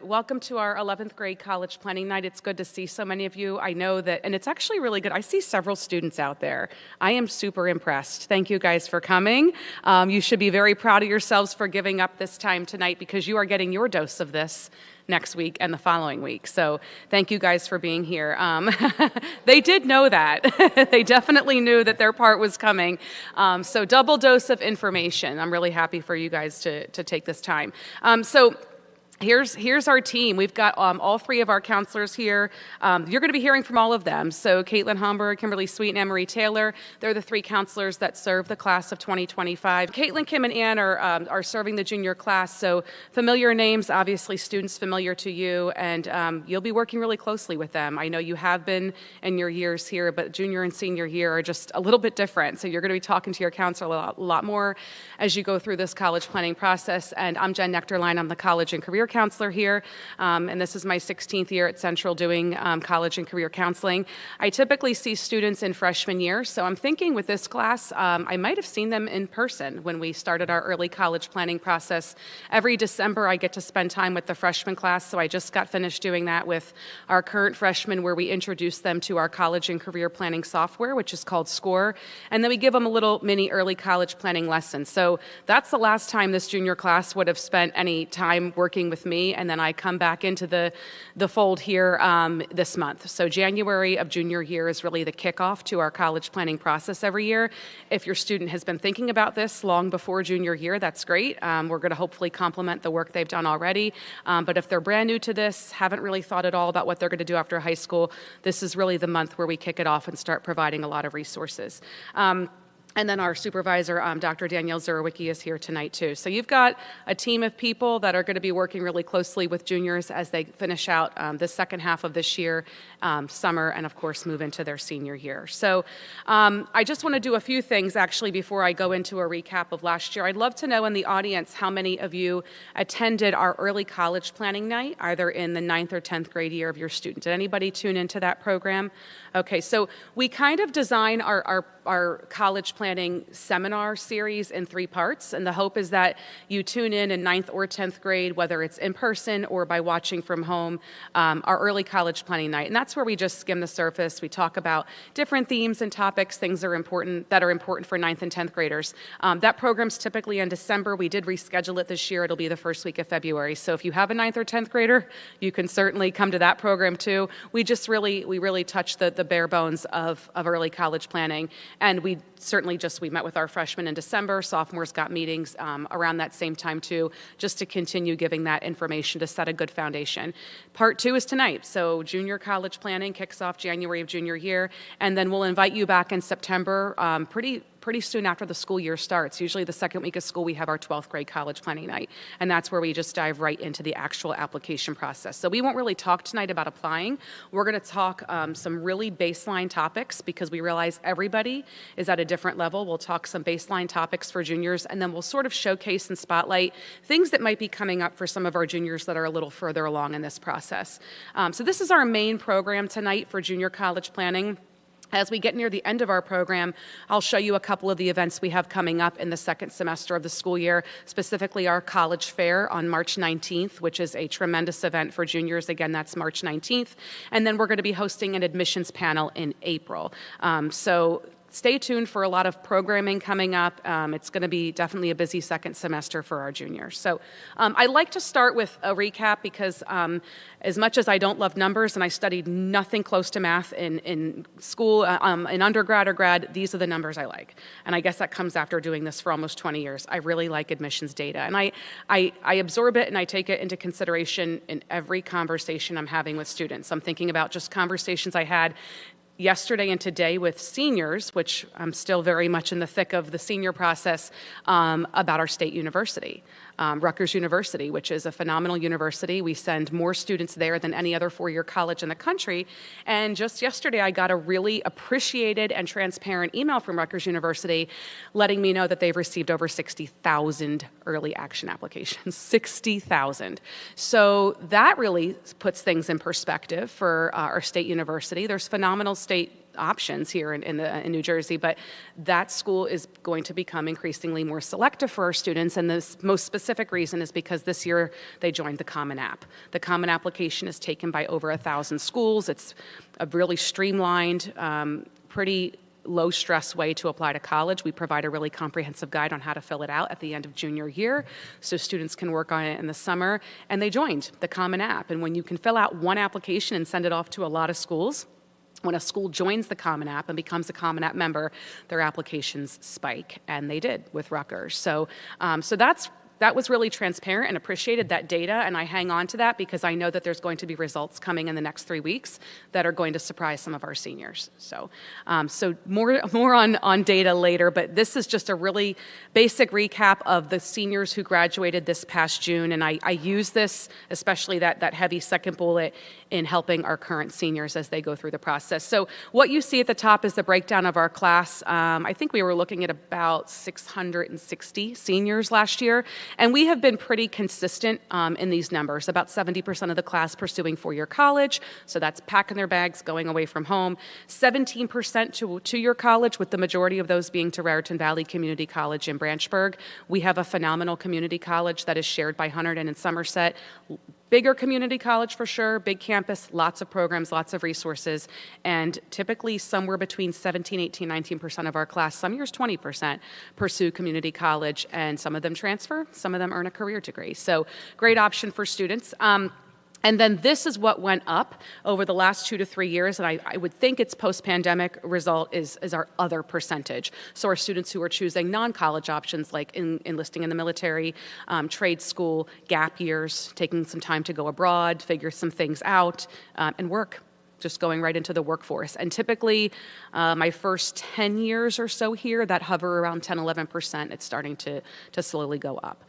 welcome to our 11th grade college planning night. It's good to see so many of you. I know that, and it's actually really good. I see several students out there. I am super impressed. Thank you guys for coming. You should be very proud of yourselves for giving up this time tonight because you are getting your dose of this next week and the following week. So thank you guys for being here. They did know that. They definitely knew that their part was coming. So double dose of information. I'm really happy for you guys to take this time. Here's our team. We've got all three of our counselors here. You're going to be hearing from all of them. So Caitlin Homburg, Kimberly Sweet, and Anne-Marie Taylor, they're the three counselors that serve the class of 2025. Caitlin, Kim, and Anne are serving the junior class. So familiar names, obviously students familiar to you, and you'll be working really closely with them. I know you have been in your years here, but junior and senior year are just a little bit different. So you're going to be talking to your counselor a lot more as you go through this college planning process. And I'm Jen Nectarline. I'm the college and career counselor here, and this is my 16th year at Central doing college and career counseling. I typically see students in freshman year, so I'm thinking with this class, I might have seen them in person when we started our early college planning process. Every December, I get to spend time with the freshman class, so I just got finished doing that with our current freshmen where we introduce them to our college and career planning software, which is called SCORE, and then we give them a little mini early college planning lesson. So that's the last time this junior class would have spent any time working with me, and then I come back into the fold here this month. So January of junior year is really the kickoff to our college planning process every year. If your student has been thinking about this long before junior year, that's great. We're going to hopefully complement the work they've done already. But if they're brand new to this, haven't really thought at all about what they're going to do after high school, this is really the month where we kick it off and start providing a lot of resources. And then our supervisor, Dr. Danielle Zurawicki, is here tonight too. So you've got a team of people that are going to be working really closely with juniors as they finish out the second half of this year, summer, and of course move into their senior year. So I just want to do a few things actually before I go into a recap of last year. I'd love to know in the audience how many of you attended our early college planning night, either in the 9th or 10th grade year of your student. Did anybody tune into that program? Okay, so we kind of design our college planning seminar series in 3 parts, and the hope is that you tune in 9th or 10th grade, whether it's in person or by watching from home, our early college planning night. And that's where we just skim the surface. We talk about different themes and topics, things that are important for 9th and 10th graders. That program's typically in December. We did reschedule it this year. It'll be the first week of February. So if you have a 9th or 10th grader, you can certainly come to that program too. We really touch the bare bones of early college planning. And we met with our freshmen in December. Sophomores got meetings around that same time too, just to continue giving that information to set a good foundation. Part 2 is tonight. So junior college planning kicks off January of junior year, and then we'll invite you back in September, pretty soon after the school year starts. Usually the second week of school, we have our 12th grade college planning night, and that's where we just dive right into the actual application process. So we won't really talk tonight about applying. We're going to talk some really baseline topics because we realize everybody is at a different level. We'll talk some baseline topics for juniors, and then we'll sort of showcase and spotlight things that might be coming up for some of our juniors that are a little further along in this process. So this is our main program tonight for junior college planning. As we get near the end of our program, I'll show you a couple of the events we have coming up in the second semester of the school year, specifically our college fair on March 19th, which is a tremendous event for juniors. Again, that's March 19th. And then we're going to be hosting an admissions panel in April. So stay tuned for a lot of programming coming up. It's going to be definitely a busy second semester for our juniors. So I like to start with a recap because as much as I don't love numbers and I studied nothing close to math in school, in undergrad or grad, these are the numbers I like. And I guess that comes after doing this for almost 20 years. I really like admissions data. And I absorb it and I take it into consideration in every conversation I'm having with students. I'm thinking about just conversations I had yesterday and today with seniors, which I'm still very much in the thick of the senior process, about our state university. Rutgers University, which is a phenomenal university. We send more students there than any other four-year college in the country. And just yesterday, I got a really appreciated and transparent email from Rutgers University letting me know that they've received over 60,000 early action applications. 60,000. So that really puts things in perspective for our state university. There's phenomenal state options here in New Jersey, but that school is going to become increasingly more selective for our students, and the most specific reason is because this year they joined the Common App. The Common Application is taken by over 1,000 schools. It's a really streamlined, pretty low-stress way to apply to college. We provide a really comprehensive guide on how to fill it out at the end of junior year, so students can work on it in the summer, and they joined the Common App. And when you can fill out one application and send it off to a lot of schools, when a school joins the Common App and becomes a Common App member, their applications spike, and they did with Rutgers. So that was really transparent and appreciated, that data, and I hang on to that because I know that there's going to be results coming in the next 3 weeks that are going to surprise some of our seniors. So more on data later, but this is just a really basic recap of the seniors who graduated this past June, and I use this, especially that heavy second bullet, in helping our current seniors as they go through the process. So what you see at the top is the breakdown of our class. I think we were looking at about 660 seniors last year, and we have been pretty consistent in these numbers. About 70% of the class pursuing four-year college, so that's packing their bags, going away from home. 17% to two-year college, with the majority of those being to Raritan Valley Community College in Branchburg. We have a phenomenal community college that is shared by Hunterdon and Somerset. Bigger community college for sure, big campus, lots of programs, lots of resources, and typically somewhere between 17, 18, 19% of our class, some years 20%, pursue community college, and some of them transfer, some of them earn a career degree. So great option for students. And then this is what went up over the last 2 to 3 years, and I would think its post-pandemic result is our other percentage. So our students who are choosing non-college options like enlisting in the military, trade school, gap years, taking some time to go abroad, figure some things out, and work. Just going right into the workforce. And typically, my first 10 years or so here, that hover around 10, 11%. It's starting to slowly go up.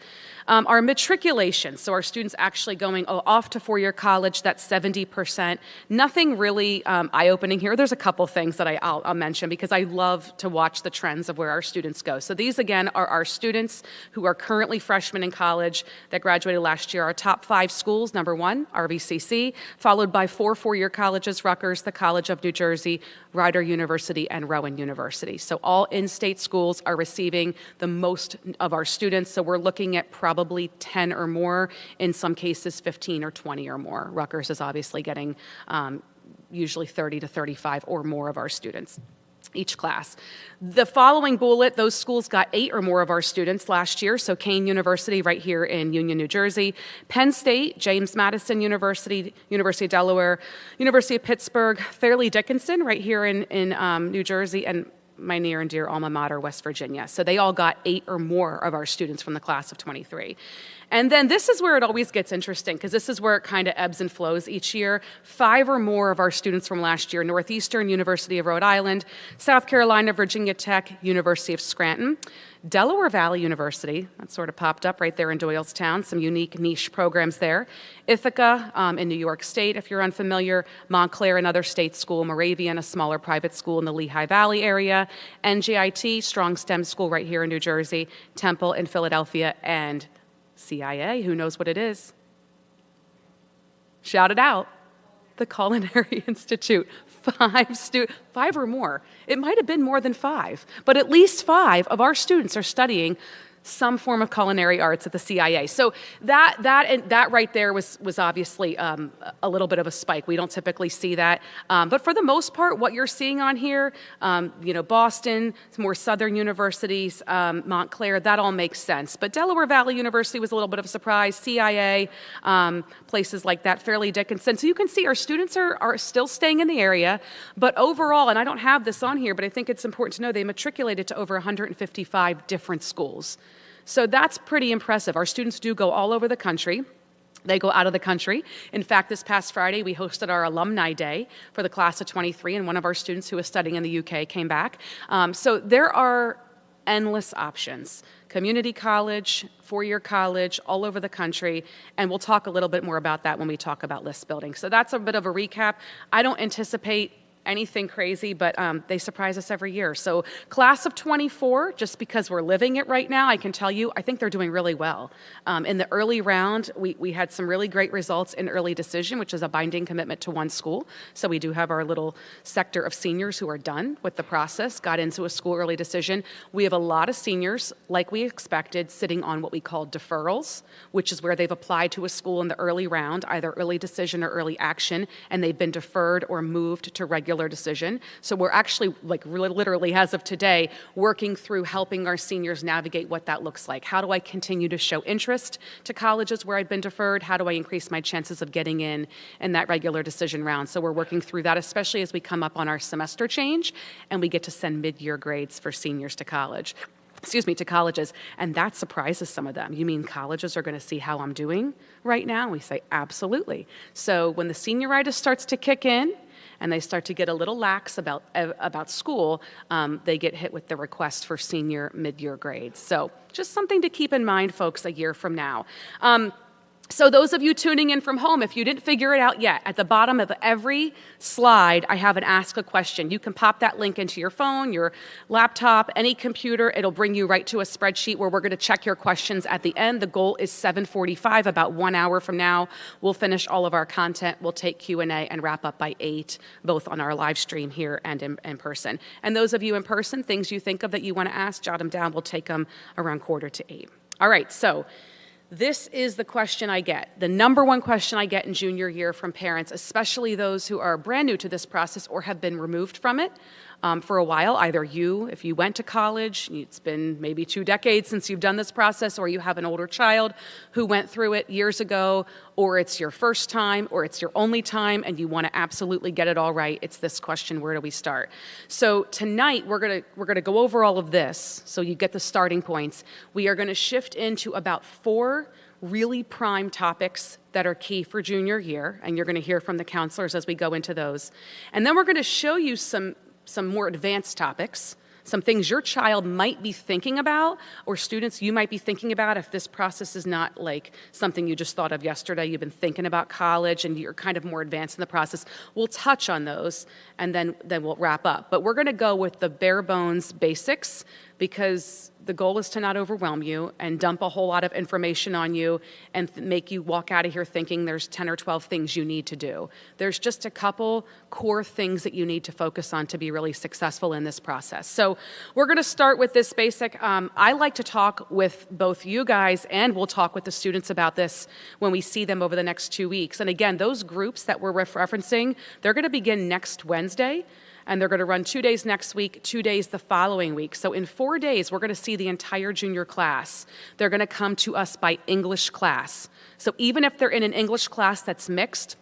Our matriculation, so our students actually going off to four-year college, that's 70%. Nothing really eye-opening here. There's a couple things that I'll mention because I love to watch the trends of where our students go. So these, again, are our students who are currently freshmen in college that graduated last year. Our top 5 schools, number 1, RVCC, followed by 4 four-year colleges, Rutgers, the College of New Jersey, Rider University, and Rowan University. So all in-state schools are receiving the most of our students. So we're looking at probably 10 or more, in some cases 15 or 20 or more. Rutgers is obviously getting usually 30 to 35 or more of our students each class. The following bullet, those schools got 8 or more of our students last year. So Kean University right here in Union, New Jersey, Penn State, James Madison University, University of Delaware, University of Pittsburgh, Fairleigh Dickinson right here in New Jersey, and my near and dear alma mater, West Virginia. So they all got 8 or more of our students from the class of 23. And then this is where it always gets interesting, because this is where it kind of ebbs and flows each year. 5 or more of our students from last year: Northeastern, University of Rhode Island, South Carolina, Virginia Tech, University of Scranton, Delaware Valley University, that sort of popped up right there in Doylestown, some unique niche programs there. Ithaca in New York State, if you're unfamiliar, Montclair, another state school, Moravian, a smaller private school in the Lehigh Valley area, NJIT, strong STEM school right here in New Jersey, Temple in Philadelphia, and CIA, who knows what it is? Shout it out. The Culinary Institute. 5 or more. It might have been more than 5, but at least 5 of our students are studying some form of culinary arts at the CIA. So that right there was obviously a little bit of a spike. We don't typically see that. But for the most part, what you're seeing on here, Boston, some more southern universities, Montclair, that all makes sense. But Delaware Valley University was a little bit of a surprise, CIA, places like that, Fairleigh Dickinson. So you can see our students are still staying in the area. But overall, and I don't have this on here, but I think it's important to know, they matriculated to over 155 different schools. So that's pretty impressive. Our students do go all over the country. They go out of the country. In fact, this past Friday, we hosted our Alumni Day for the class of 23, and one of our students who was studying in the UK came back. So there are endless options. Community college, four-year college, all over the country, and we'll talk a little bit more about that when we talk about list building. So that's a bit of a recap. I don't anticipate anything crazy, but they surprise us every year. So class of 24, just because we're living it right now, I can tell you, I think they're doing really well. In the early round, we had some really great results in early decision, which is a binding commitment to one school. So we do have our little sector of seniors who are done with the process, got into a school early decision. We have a lot of seniors, like we expected, sitting on what we call deferrals, which is where they've applied to a school in the early round, either early decision or early action, and they've been deferred or moved to regular decision. So we're actually, like literally as of today, working through helping our seniors navigate what that looks like. How do I continue to show interest to colleges where I've been deferred? How do I increase my chances of getting in that regular decision round? So we're working through that, especially as we come up on our semester change and we get to send mid-year grades for seniors to college. To colleges, and that surprises some of them. You mean colleges are going to see how I'm doing right now? We say, absolutely. So when the senioritis starts to kick in, and they start to get a little lax about school, they get hit with the request for senior mid-year grades. So just something to keep in mind, folks, a year from now. So those of you tuning in from home, if you didn't figure it out yet, at the bottom of every slide, I have an Ask a Question. You can pop that link into your phone, your laptop, any computer. It'll bring you right to a spreadsheet where we're going to check your questions at the end. The goal is 7:45, about 1 hour from now. We'll finish all of our content. We'll take Q&A and wrap up by 8, both on our live stream here and in person. And those of you in person, things you think of that you want to ask, jot them down. We'll take them around 7:45. All right, so this is the question I get, the number one question I get in junior year from parents, especially those who are brand new to this process or have been removed from it for a while. Either you, if you went to college, it's been maybe 2 decades since you've done this process, or you have an older child who went through it years ago, or it's your first time, or it's your only time, and you want to absolutely get it all right. It's this question, where do we start? So tonight, we're gonna go over all of this, so you get the starting points. We are gonna shift into about 4 really prime topics that are key for junior year, and you're gonna hear from the counselors as we go into those. And then we're gonna show you some more advanced topics, some things your child might be thinking about, or students you might be thinking about if this process is not like something you just thought of yesterday. You've been thinking about college and you're kind of more advanced in the process. We'll touch on those and then we'll wrap up. But we're gonna go with the bare bones basics, because the goal is to not overwhelm you and dump a whole lot of information on you and make you walk out of here thinking there's 10 or 12 things you need to do. There's just a couple core things that you need to focus on to be really successful in this process. So we're going to start with this basic. I like to talk with both you guys, and we'll talk with the students about this when we see them over the next 2 weeks. And again, those groups that we're referencing, they're going to begin next Wednesday. And they're going to run 2 days next week, 2 days the following week. So in 4 days, we're going to see the entire junior class. They're going to come to us by English class. So even if they're in an English class that's mixed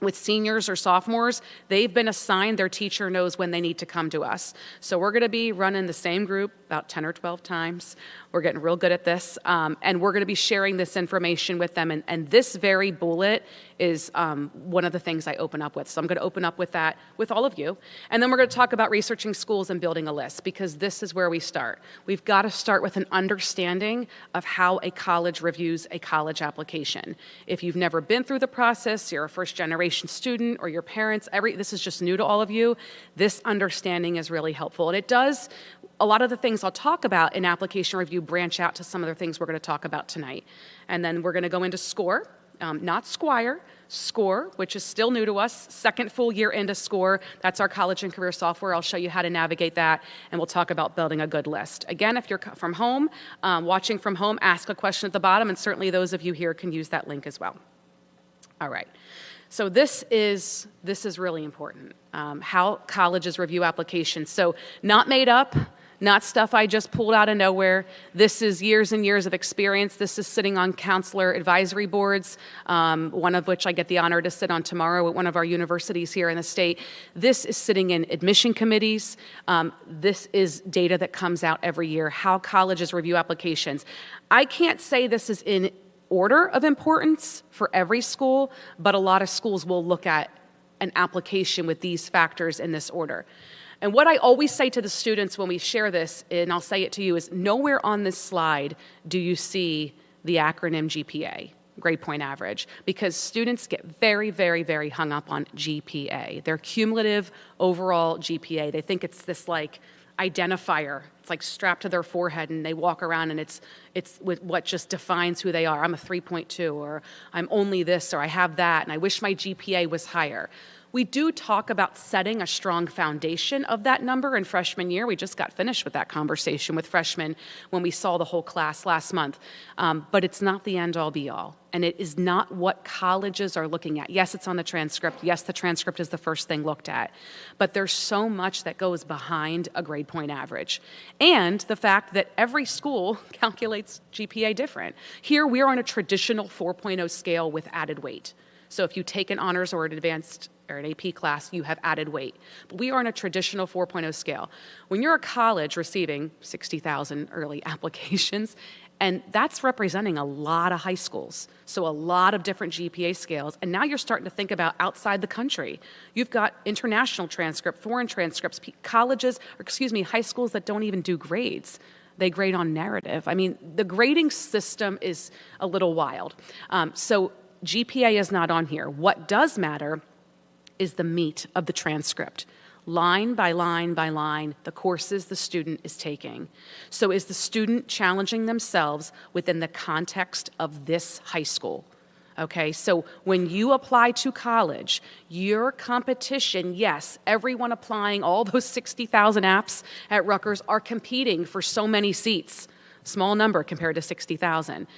with seniors or sophomores, they've been assigned, their teacher knows when they need to come to us. So we're going to be running the same group about 10 or 12 times. We're getting real good at this. And we're going to be sharing this information with them. And this very bullet is one of the things I open up with. So I'm going to open up with that with all of you. And then we're going to talk about researching schools and building a list, because this is where we start. We've got to start with an understanding of how a college reviews a college application. If you've never been through the process, you're a first-generation student, or your parents, this is just new to all of you, this understanding is really helpful. And it does, a lot of the things I'll talk about in application review branch out to some of the things we're going to talk about tonight. And then we're going to go into SCORE, not Squire, SCORE, which is still new to us, second full year into SCORE. That's our college and career software. I'll show you how to navigate that, and we'll talk about building a good list. Again, if you're from home, watching from home, ask a question at the bottom, and certainly those of you here can use that link as well. All right. So this is really important, how colleges review applications. So not made up, not stuff I just pulled out of nowhere. This is years and years of experience. This is sitting on counselor advisory boards, one of which I get the honor to sit on tomorrow at one of our universities here in the state. This is sitting in admission committees. This is data that comes out every year, how colleges review applications. I can't say this is in order of importance for every school, but a lot of schools will look at an application with these factors in this order. And what I always say to the students when we share this, and I'll say it to you, is nowhere on this slide do you see the acronym GPA. grade point average, because students get very, very, very hung up on GPA, their cumulative overall GPA. They think it's this like identifier. It's like strapped to their forehead, and they walk around, and it's with what just defines who they are. I'm a 3.2, or I'm only this, or I have that, and I wish my GPA was higher. We do talk about setting a strong foundation of that number in freshman year. We just got finished with that conversation with freshmen when we saw the whole class last month. But it's not the end-all be-all, and it is not what colleges are looking at. Yes, it's on the transcript. Yes, the transcript is the first thing looked at. But there's so much that goes behind a grade point average. And the fact that every school calculates GPA different. Here, we're on a traditional 4.0 scale with added weight. So if you take an honors or an advanced or an AP class, you have added weight. But we are on a traditional 4.0 scale. When you're a college receiving 60,000 early applications, and that's representing a lot of high schools, so a lot of different GPA scales, and now you're starting to think about outside the country. You've got international transcript, foreign transcripts, high schools that don't even do grades. They grade on narrative. I mean, the grading system is a little wild. So GPA is not on here. What does matter is the meat of the transcript. Line by line by line, the courses the student is taking. So is the student challenging themselves within the context of this high school? Okay, so when you apply to college, your competition, yes, everyone applying, all those 60,000 apps at Rutgers are competing for so many seats. Small number compared to 60,000.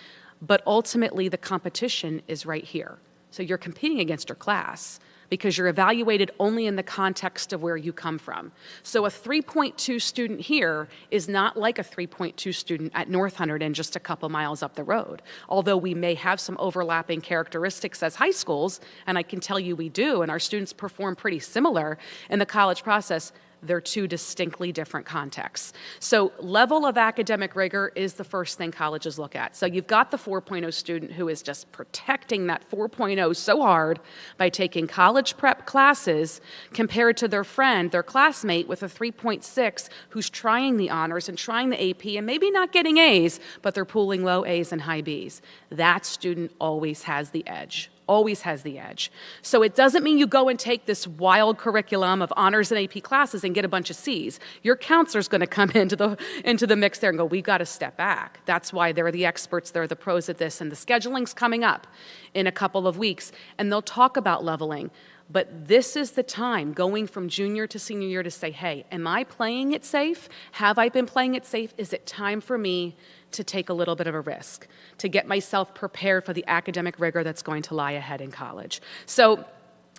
But ultimately, the competition is right here. So you're competing against your class because you're evaluated only in the context of where you come from. So a 3.2 student here is not like a 3.2 student at North Hunterdon just a couple miles up the road. Although we may have some overlapping characteristics as high schools, and I can tell you we do, and our students perform pretty similar in the college process, they're two distinctly different contexts. So level of academic rigor is the first thing colleges look at. So you've got the 4.0 student who is just protecting that 4.0 so hard by taking college prep classes compared to their friend, their classmate with a 3.6 who's trying the honors and trying the AP and maybe not getting A's, but they're pooling low A's and high B's. That student always has the edge. Always has the edge. So it doesn't mean you go and take this wild curriculum of honors and AP classes and get a bunch of C's. Your counselor's going to come into the mix there and go, we've got to step back. That's why they're the experts, they're the pros at this, and the scheduling's coming up in a couple of weeks, and they'll talk about leveling. But this is the time, going from junior to senior year, to say, hey, am I playing it safe? Have I been playing it safe? Is it time for me to take a little bit of a risk, to get myself prepared for the academic rigor that's going to lie ahead in college? So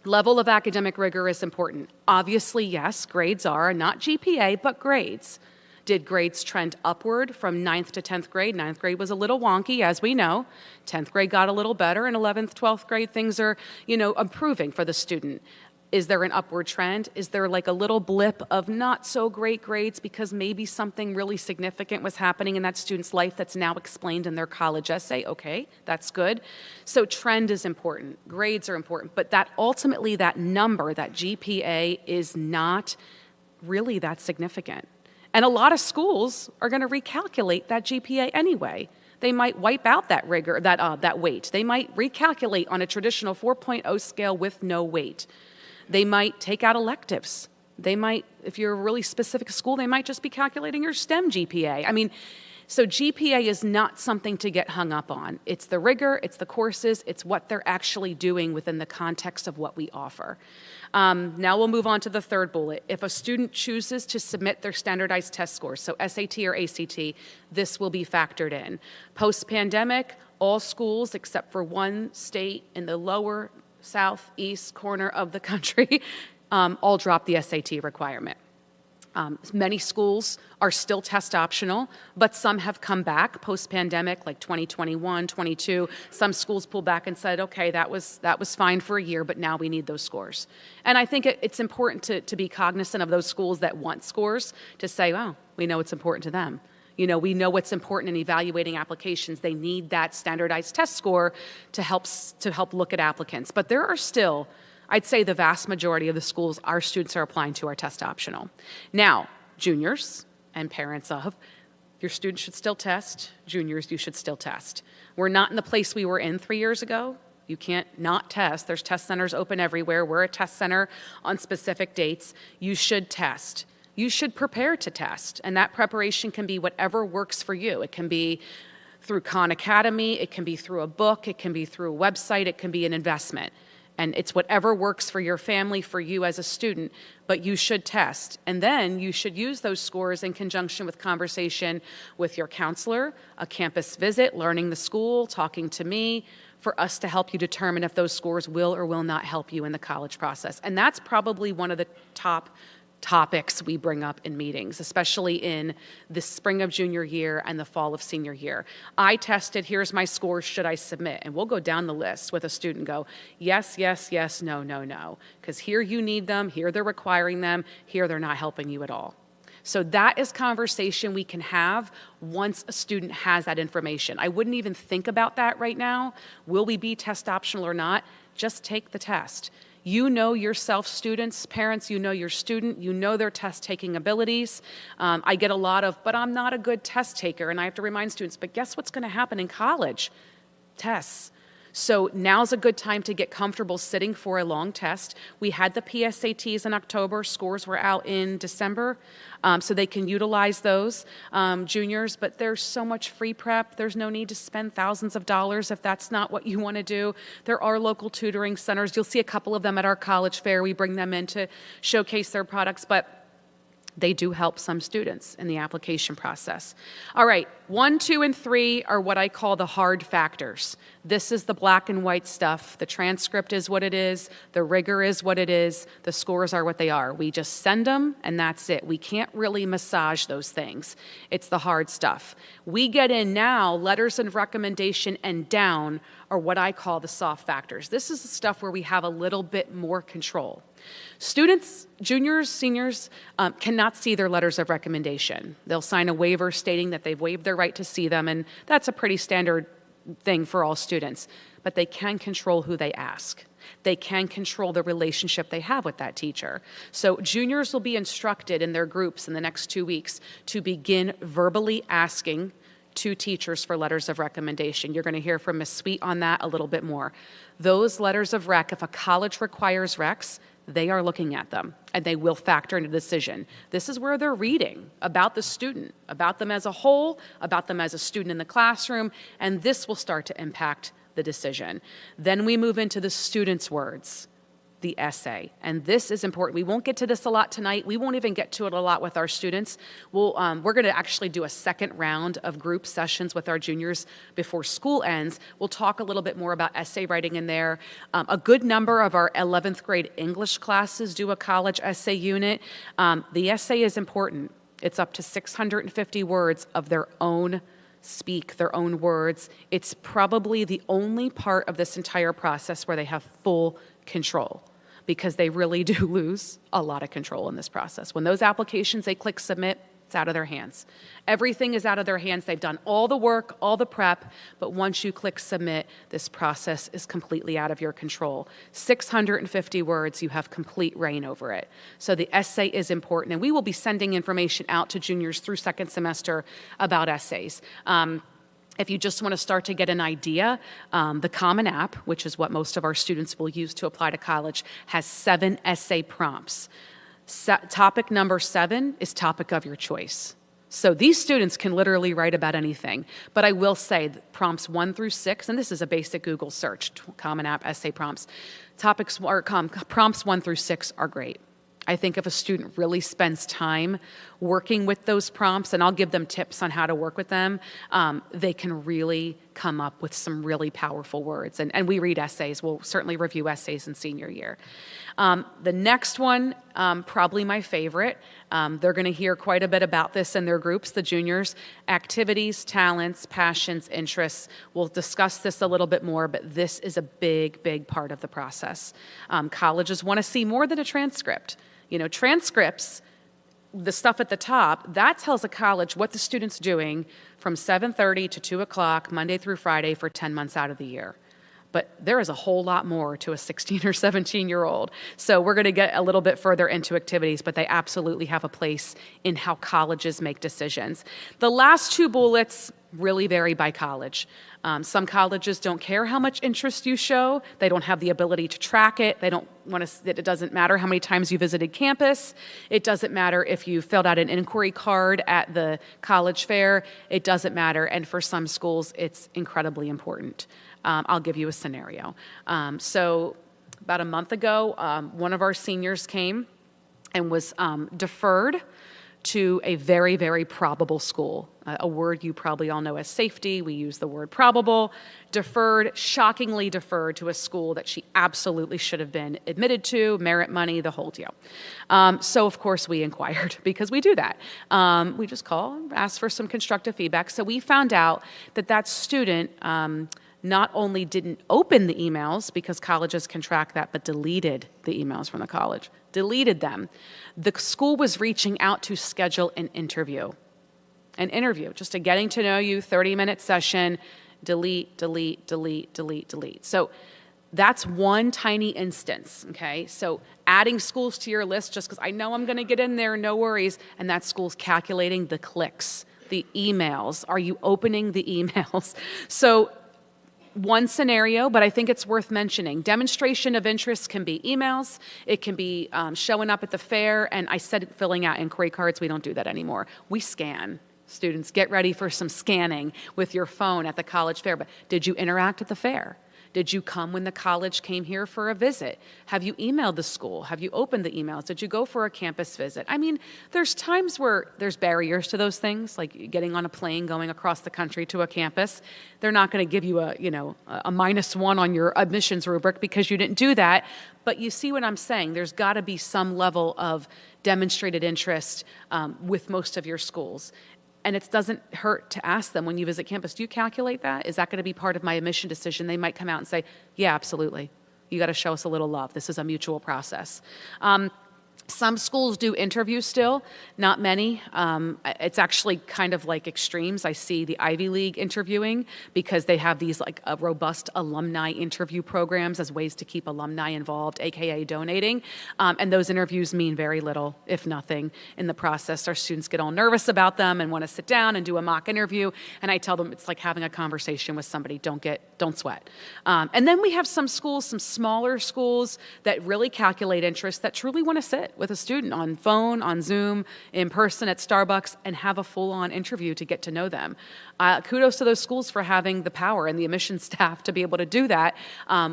level of academic rigor is important. Obviously, yes, grades are, not GPA, but grades. Did grades trend upward from 9th to 10th grade? 9th grade was a little wonky, as we know. 10th grade got a little better, and 11th, 12th grade, things are, improving for the student. Is there an upward trend? Is there like a little blip of not so great grades because maybe something really significant was happening in that student's life that's now explained in their college essay? Okay, that's good. So trend is important. Grades are important. But that ultimately, that number, that GPA, is not really that significant. And a lot of schools are going to recalculate that GPA anyway. They might wipe out that rigor, that weight. They might recalculate on a traditional 4.0 scale with no weight. They might take out electives. They might, if you're a really specific school, they might just be calculating your STEM GPA. So GPA is not something to get hung up on. It's the rigor, it's the courses, it's what they're actually doing within the context of what we offer. Now we'll move on to the third bullet. If a student chooses to submit their standardized test scores, so SAT or ACT, this will be factored in. Post-pandemic, all schools except for one state in the lower southeast corner of the country all dropped the SAT requirement. Many schools are still test optional, but some have come back post-pandemic, like 2021, 22. Some schools pulled back and said, okay, that was fine for a year, but now we need those scores. And I think it's important to be cognizant of those schools that want scores, to say, well, we know it's important to them. We know what's important in evaluating applications. They need that standardized test score to help look at applicants. But there are still, I'd say the vast majority of the schools our students are applying to are test optional. Now, juniors and parents of, Your students should still test. Juniors, you should still test. We're not in the place we were in 3 years ago. You can't not test. There's test centers open everywhere. We're a test center on specific dates. You should test. You should prepare to test. And that preparation can be whatever works for you. It can be through Khan Academy. It can be through a book. It can be through a website. It can be an investment. And it's whatever works for your family, for you as a student, but you should test. And then you should use those scores in conjunction with conversation with your counselor, a campus visit, learning the school, talking to me, for us to help you determine if those scores will or will not help you in the college process. And that's probably one of the top topics we bring up in meetings, especially in the spring of junior year and the fall of senior year. I tested, here's my scores, should I submit? And we'll go down the list with a student, go, yes, yes, yes, no, no, no. Because here you need them, here they're requiring them, here they're not helping you at all. So that is conversation we can have once a student has that information. I wouldn't even think about that right now. Will we be test optional or not? Just take the test. You know yourself, students, parents, you know your student, you know their test-taking abilities. I get a lot of, but I'm not a good test taker, and I have to remind students, but guess what's going to happen in college? Tests. So now's a good time to get comfortable sitting for a long test. We had the PSATs in October. Scores were out in December, so they can utilize those, juniors. But there's so much free prep. There's no need to spend thousands of dollars if that's not what you want to do. There are local tutoring centers. You'll see a couple of them at our college fair. We bring them in to showcase their products, but they do help some students in the application process. All right, 1, 2, and 3 are what I call the hard factors. This is the black and white stuff. The transcript is what it is. The rigor is what it is. The scores are what they are. We just send them, and that's it. We can't really massage those things. It's the hard stuff. We get in now, letters of recommendation and down are what I call the soft factors. This is the stuff where we have a little bit more control. Students, juniors, seniors, cannot see their letters of recommendation. They'll sign a waiver stating that they've waived their right to see them, and that's a pretty standard thing for all students. But they can control who they ask. They can control the relationship they have with that teacher. So juniors will be instructed in their groups in the next 2 weeks to begin verbally asking two teachers for letters of recommendation. You're going to hear from Ms. Sweet on that a little bit more. Those letters of rec, if a college requires recs, they are looking at them, and they will factor into the decision. This is where they're reading about the student, about them as a whole, about them as a student in the classroom, and this will start to impact the decision. Then we move into the student's words, the essay, and this is important. We won't get to this a lot tonight. We won't even get to it a lot with our students. We're going to actually do a second round of group sessions with our juniors before school ends. We'll talk a little bit more about essay writing in there. A good number of our 11th grade English classes do a college essay unit. The essay is important. It's up to 650 words of their own speak, their own words. It's probably the only part of this entire process where they have full control, because they really do lose a lot of control in this process. When those applications, they click submit, it's out of their hands. Everything is out of their hands. They've done all the work, all the prep, but once you click submit, this process is completely out of your control. 650 words, you have complete reign over it. So the essay is important, and we will be sending information out to juniors through second semester about essays. If you just want to start to get an idea, the Common App, which is what most of our students will use to apply to college, has 7 essay prompts. Topic number 7 is topic of your choice. So these students can literally write about anything. But I will say that prompts 1 through 6, and this is a basic Google search, Common App essay prompts, prompts 1 through 6 are great. I think if a student really spends time working with those prompts, and I'll give them tips on how to work with them, they can really come up with some really powerful words. And we read essays. We'll certainly review essays in senior year. The next one, probably my favorite. They're going to hear quite a bit about this in their groups, the juniors. Activities, talents, passions, interests. We'll discuss this a little bit more, but this is a big, big part of the process. Colleges want to see more than a transcript. You know, transcripts, the stuff at the top, that tells a college what the student's doing from 7:30 to 2 o'clock, Monday through Friday, for 10 months out of the year. But there is a whole lot more to a 16 or 17-year-old. So we're going to get a little bit further into activities, but they absolutely have a place in how colleges make decisions. The last two bullets really vary by college. Some colleges don't care how much interest you show. They don't have the ability to track it. They don't want to, it doesn't matter how many times you visited campus. It doesn't matter if you filled out an inquiry card at the college fair. It doesn't matter. And for some schools, it's incredibly important. I'll give you a scenario. So about a month ago, one of our seniors came and was deferred to a very, very probable school, a word you probably all know as safety. We use the word probable. Deferred, shockingly deferred to a school that she absolutely should have been admitted to, merit money, the whole deal. So, of course, we inquired because we do that. We just call, ask for some constructive feedback. So we found out that that student not only didn't open the emails, because colleges can track that, but deleted the emails from the college, deleted them. The school was reaching out to schedule an interview, just a getting to know you 30-minute session, delete, delete, delete, delete, delete. So that's one tiny instance, okay? So adding schools to your list just because I know I'm going to get in there, no worries, and that school's calculating the clicks, the emails. Are you opening the emails? So one scenario, but I think it's worth mentioning. Demonstration of interest can be emails. It can be showing up at the fair. And I said filling out inquiry cards. We don't do that anymore. We scan. Students, get ready for some scanning with your phone at the college fair. But did you interact at the fair? Did you come when the college came here for a visit? Have you emailed the school? Have you opened the emails? Did you go for a campus visit? I mean, there's times where there's barriers to those things, like getting on a plane, going across the country to a campus. They're not going to give you a -1 on your admissions rubric because you didn't do that. But you see what I'm saying? There's got to be some level of demonstrated interest with most of your schools. And it doesn't hurt to ask them when you visit campus, do you calculate that? Is that going to be part of my admission decision? They might come out and say, yeah, absolutely. You got to show us a little love. This is a mutual process. Some schools do interviews still, not many. It's actually kind of like extremes. I see the Ivy League interviewing because they have these like robust alumni interview programs as ways to keep alumni involved, AKA donating. And those interviews mean very little, if nothing, in the process. Our students get all nervous about them and want to sit down and do a mock interview. And I tell them it's like having a conversation with somebody. Don't sweat. And then we have some schools, some smaller schools that really calculate interest, that truly want to sit with a student on phone, on Zoom, in person at Starbucks, and have a full-on interview to get to know them. Kudos to those schools for having the power and the admissions staff to be able to do that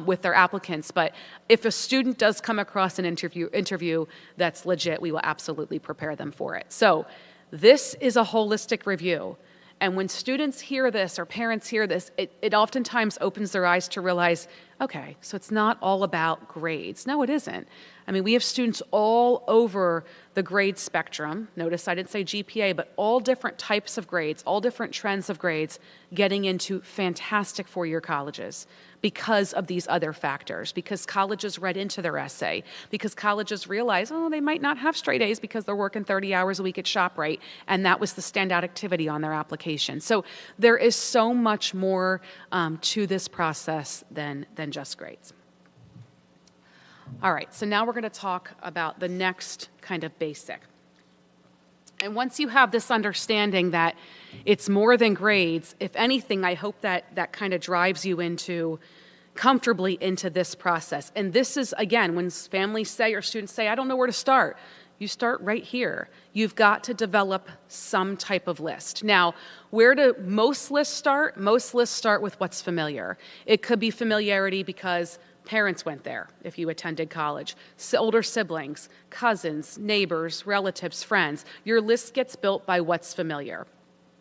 with their applicants. But if a student does come across an interview that's legit, we will absolutely prepare them for it. So this is a holistic review. And when students hear this or parents hear this, it oftentimes opens their eyes to realize, okay, so it's not all about grades. No, it isn't. I mean, we have students all over the grade spectrum. Notice I didn't say GPA, but all different types of grades, all different trends of grades getting into fantastic four-year colleges because of these other factors, because colleges read into their essay, because colleges realize, oh, they might not have straight A's because they're working 30 hours a week at ShopRite, and that was the standout activity on their application. So there is so much more to this process than just grades. All right, so now we're going to talk about the next kind of basic. And once you have this understanding that it's more than grades, if anything, I hope that kind of drives you comfortably into this process. And this is, again, when families say or students say, I don't know where to start, you start right here. You've got to develop some type of list. Now, where do most lists start? Most lists start with what's familiar. It could be familiarity because parents went there if you attended college, older siblings, cousins, neighbors, relatives, friends. Your list gets built by what's familiar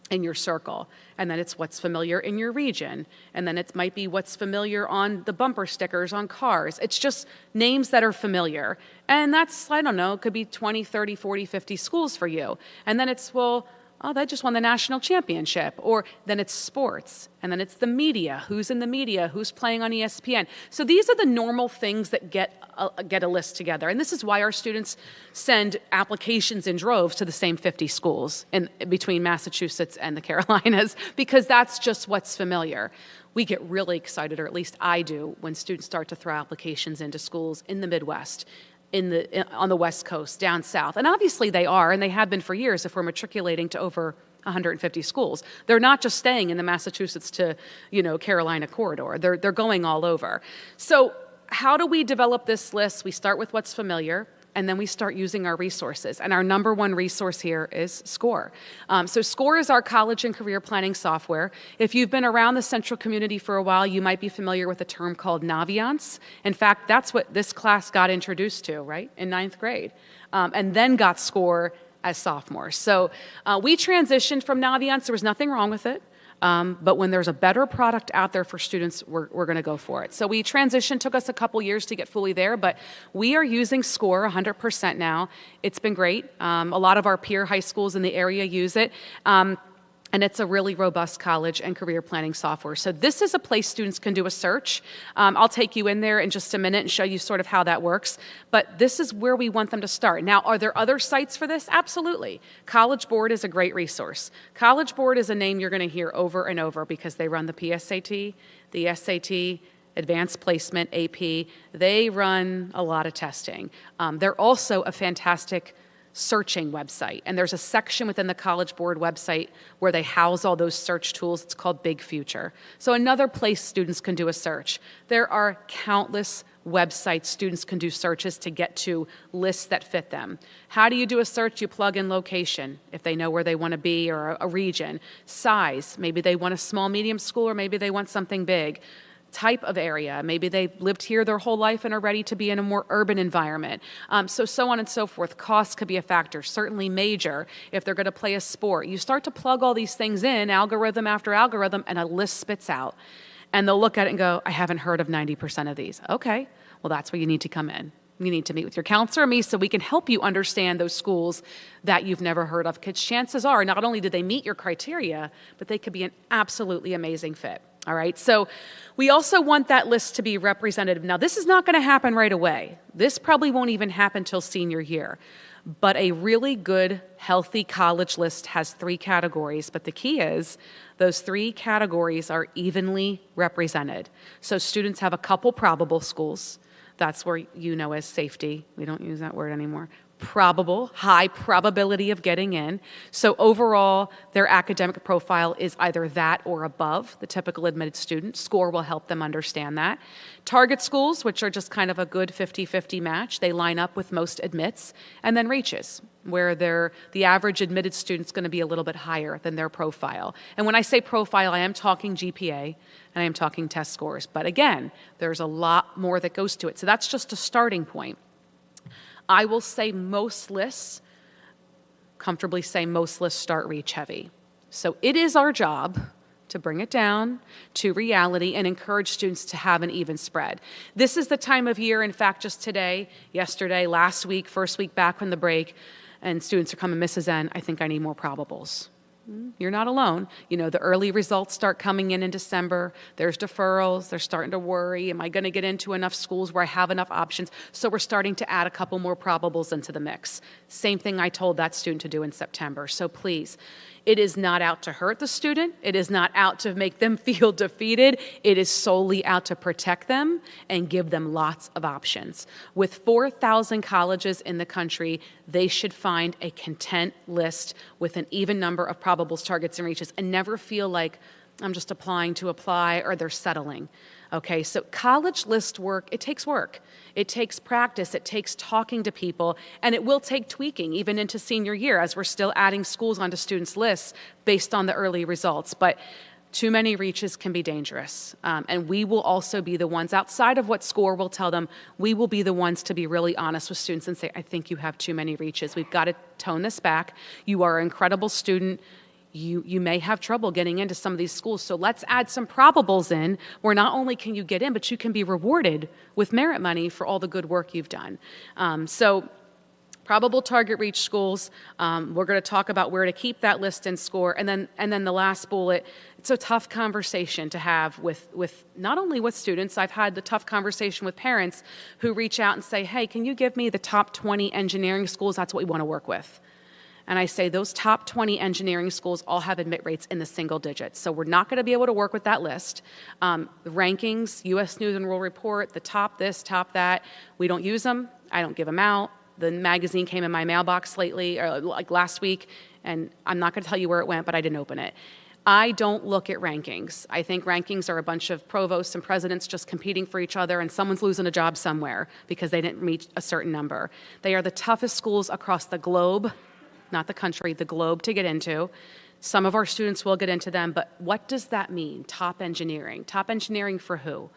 in your circle, and then it's what's familiar in your region, and then it might be what's familiar on the bumper stickers on cars. It's just names that are familiar, and that's, I don't know, it could be 20, 30, 40, 50 schools for you. And then it's, well, Oh, they just won the national championship. Or then it's sports, and then it's the media. Who's in the media? Who's playing on ESPN? So these are the normal things that get a list together. And this is why our students send applications in droves to the same 50 schools in between Massachusetts and the Carolinas, because that's just what's familiar. We get really excited, or at least I do, when students start to throw applications into schools in the Midwest, on the West Coast, down south. And obviously they are, and they have been for years if we're matriculating to over 150 schools. They're not just staying in the Massachusetts to, Carolina corridor. They're going all over. So how do we develop this list? We start with what's familiar, and then we start using our resources. And our number one resource here is SCORE. So SCORE is our college and career planning software. If you've been around the Central community for a while, you might be familiar with a term called Naviance. In fact, that's what this class got introduced to, right, in 9th grade, and then got SCORE as sophomores. So we transitioned from Naviance. There was nothing wrong with it. But when there's a better product out there for students, we're going to go for it. So we transitioned, took us a couple years to get fully there, but we are using SCORE 100% now. It's been great. A lot of our peer high schools in the area use it. And it's a really robust college and career planning software. So this is a place students can do a search. I'll take you in there in just a minute and show you sort of how that works. But this is where we want them to start. Now, are there other sites for this? Absolutely. College Board is a great resource. College Board is a name you're going to hear over and over because they run the PSAT, the SAT, Advanced Placement, AP. They run a lot of testing. They're also a fantastic searching website. And there's a section within the College Board website where they house all those search tools. It's called Big Future. So another place students can do a search. There are countless websites students can do searches to get to lists that fit them. How do you do a search? You plug in location, if they know where they want to be, or a region. Size, maybe they want a small, medium school, or maybe they want something big. Type of area. Maybe they lived here their whole life and are ready to be in a more urban environment. So on and so forth. Cost could be a factor, certainly major, if they're going to play a sport. You start to plug all these things in, algorithm after algorithm, and a list spits out. And they'll look at it and go, I haven't heard of 90% of these. Okay, well, that's where you need to come in. You need to meet with your counselor or me so we can help you understand those schools that you've never heard of, because chances are not only do they meet your criteria, but they could be an absolutely amazing fit. All right, so we also want that list to be representative. Now, this is not going to happen right away. This probably won't even happen till senior year. But a really good, healthy college list has 3 categories. But the key is those 3 categories are evenly represented. So students have a couple probable schools. That's where as safety. We don't use that word anymore. Probable, high probability of getting in. So overall, their academic profile is either that or above the typical admitted student. SCORE will help them understand that. Target schools, which are just kind of a good 50-50 match, they line up with most admits. And then reaches, where the average admitted student's going to be a little bit higher than their profile. And when I say profile, I am talking GPA, and I am talking test scores. But again, there's a lot more that goes to it. So that's just a starting point. I will say most lists, comfortably say most lists start reach heavy. So it is our job to bring it down to reality and encourage students to have an even spread. This is the time of year, in fact, just today, yesterday, last week, first week back from the break, and students are coming, Mrs. N, I think I need more probables. You're not alone. The early results start coming in December. There's deferrals. They're starting to worry. Am I going to get into enough schools where I have enough options? So we're starting to add a couple more probables into the mix. Same thing I told that student to do in September. So please, it is not out to hurt the student. It is not out to make them feel defeated. It is solely out to protect them and give them lots of options. With 4,000 colleges in the country, they should find a content list with an even number of probables, targets, and reaches, and never feel like I'm just applying to apply or they're settling. Okay, so college list work, it takes work. It takes practice, it takes talking to people, and it will take tweaking even into senior year as we're still adding schools onto students' lists based on the early results. But too many reaches can be dangerous. And we will also be the ones, outside of what SCORE will tell them, we will be the ones to be really honest with students and say, I think you have too many reaches. We've got to tone this back. You are an incredible student. You may have trouble getting into some of these schools, so let's add some probables in where not only can you get in, but you can be rewarded with merit money for all the good work you've done. So Probable target reach schools. We're going to talk about where to keep that list and score. And then the last bullet, it's a tough conversation to have with not only with students. I've had the tough conversation with parents who reach out and say, hey, can you give me the top 20 engineering schools? That's what we want to work with. And I say those top 20 engineering schools all have admit rates in the single digits. So we're not going to be able to work with that list. The rankings, U.S. News and World Report, the top this, top that, we don't use them. I don't give them out. The magazine came in my mailbox lately, or like last week, and I'm not going to tell you where it went, but I didn't open it. I don't look at rankings. I think rankings are a bunch of provosts and presidents just competing for each other, and someone's losing a job somewhere because they didn't meet a certain number. They are the toughest schools across the globe, not the country, the globe to get into. Some of our students will get into them, but what does that mean? Top engineering. Top engineering for who?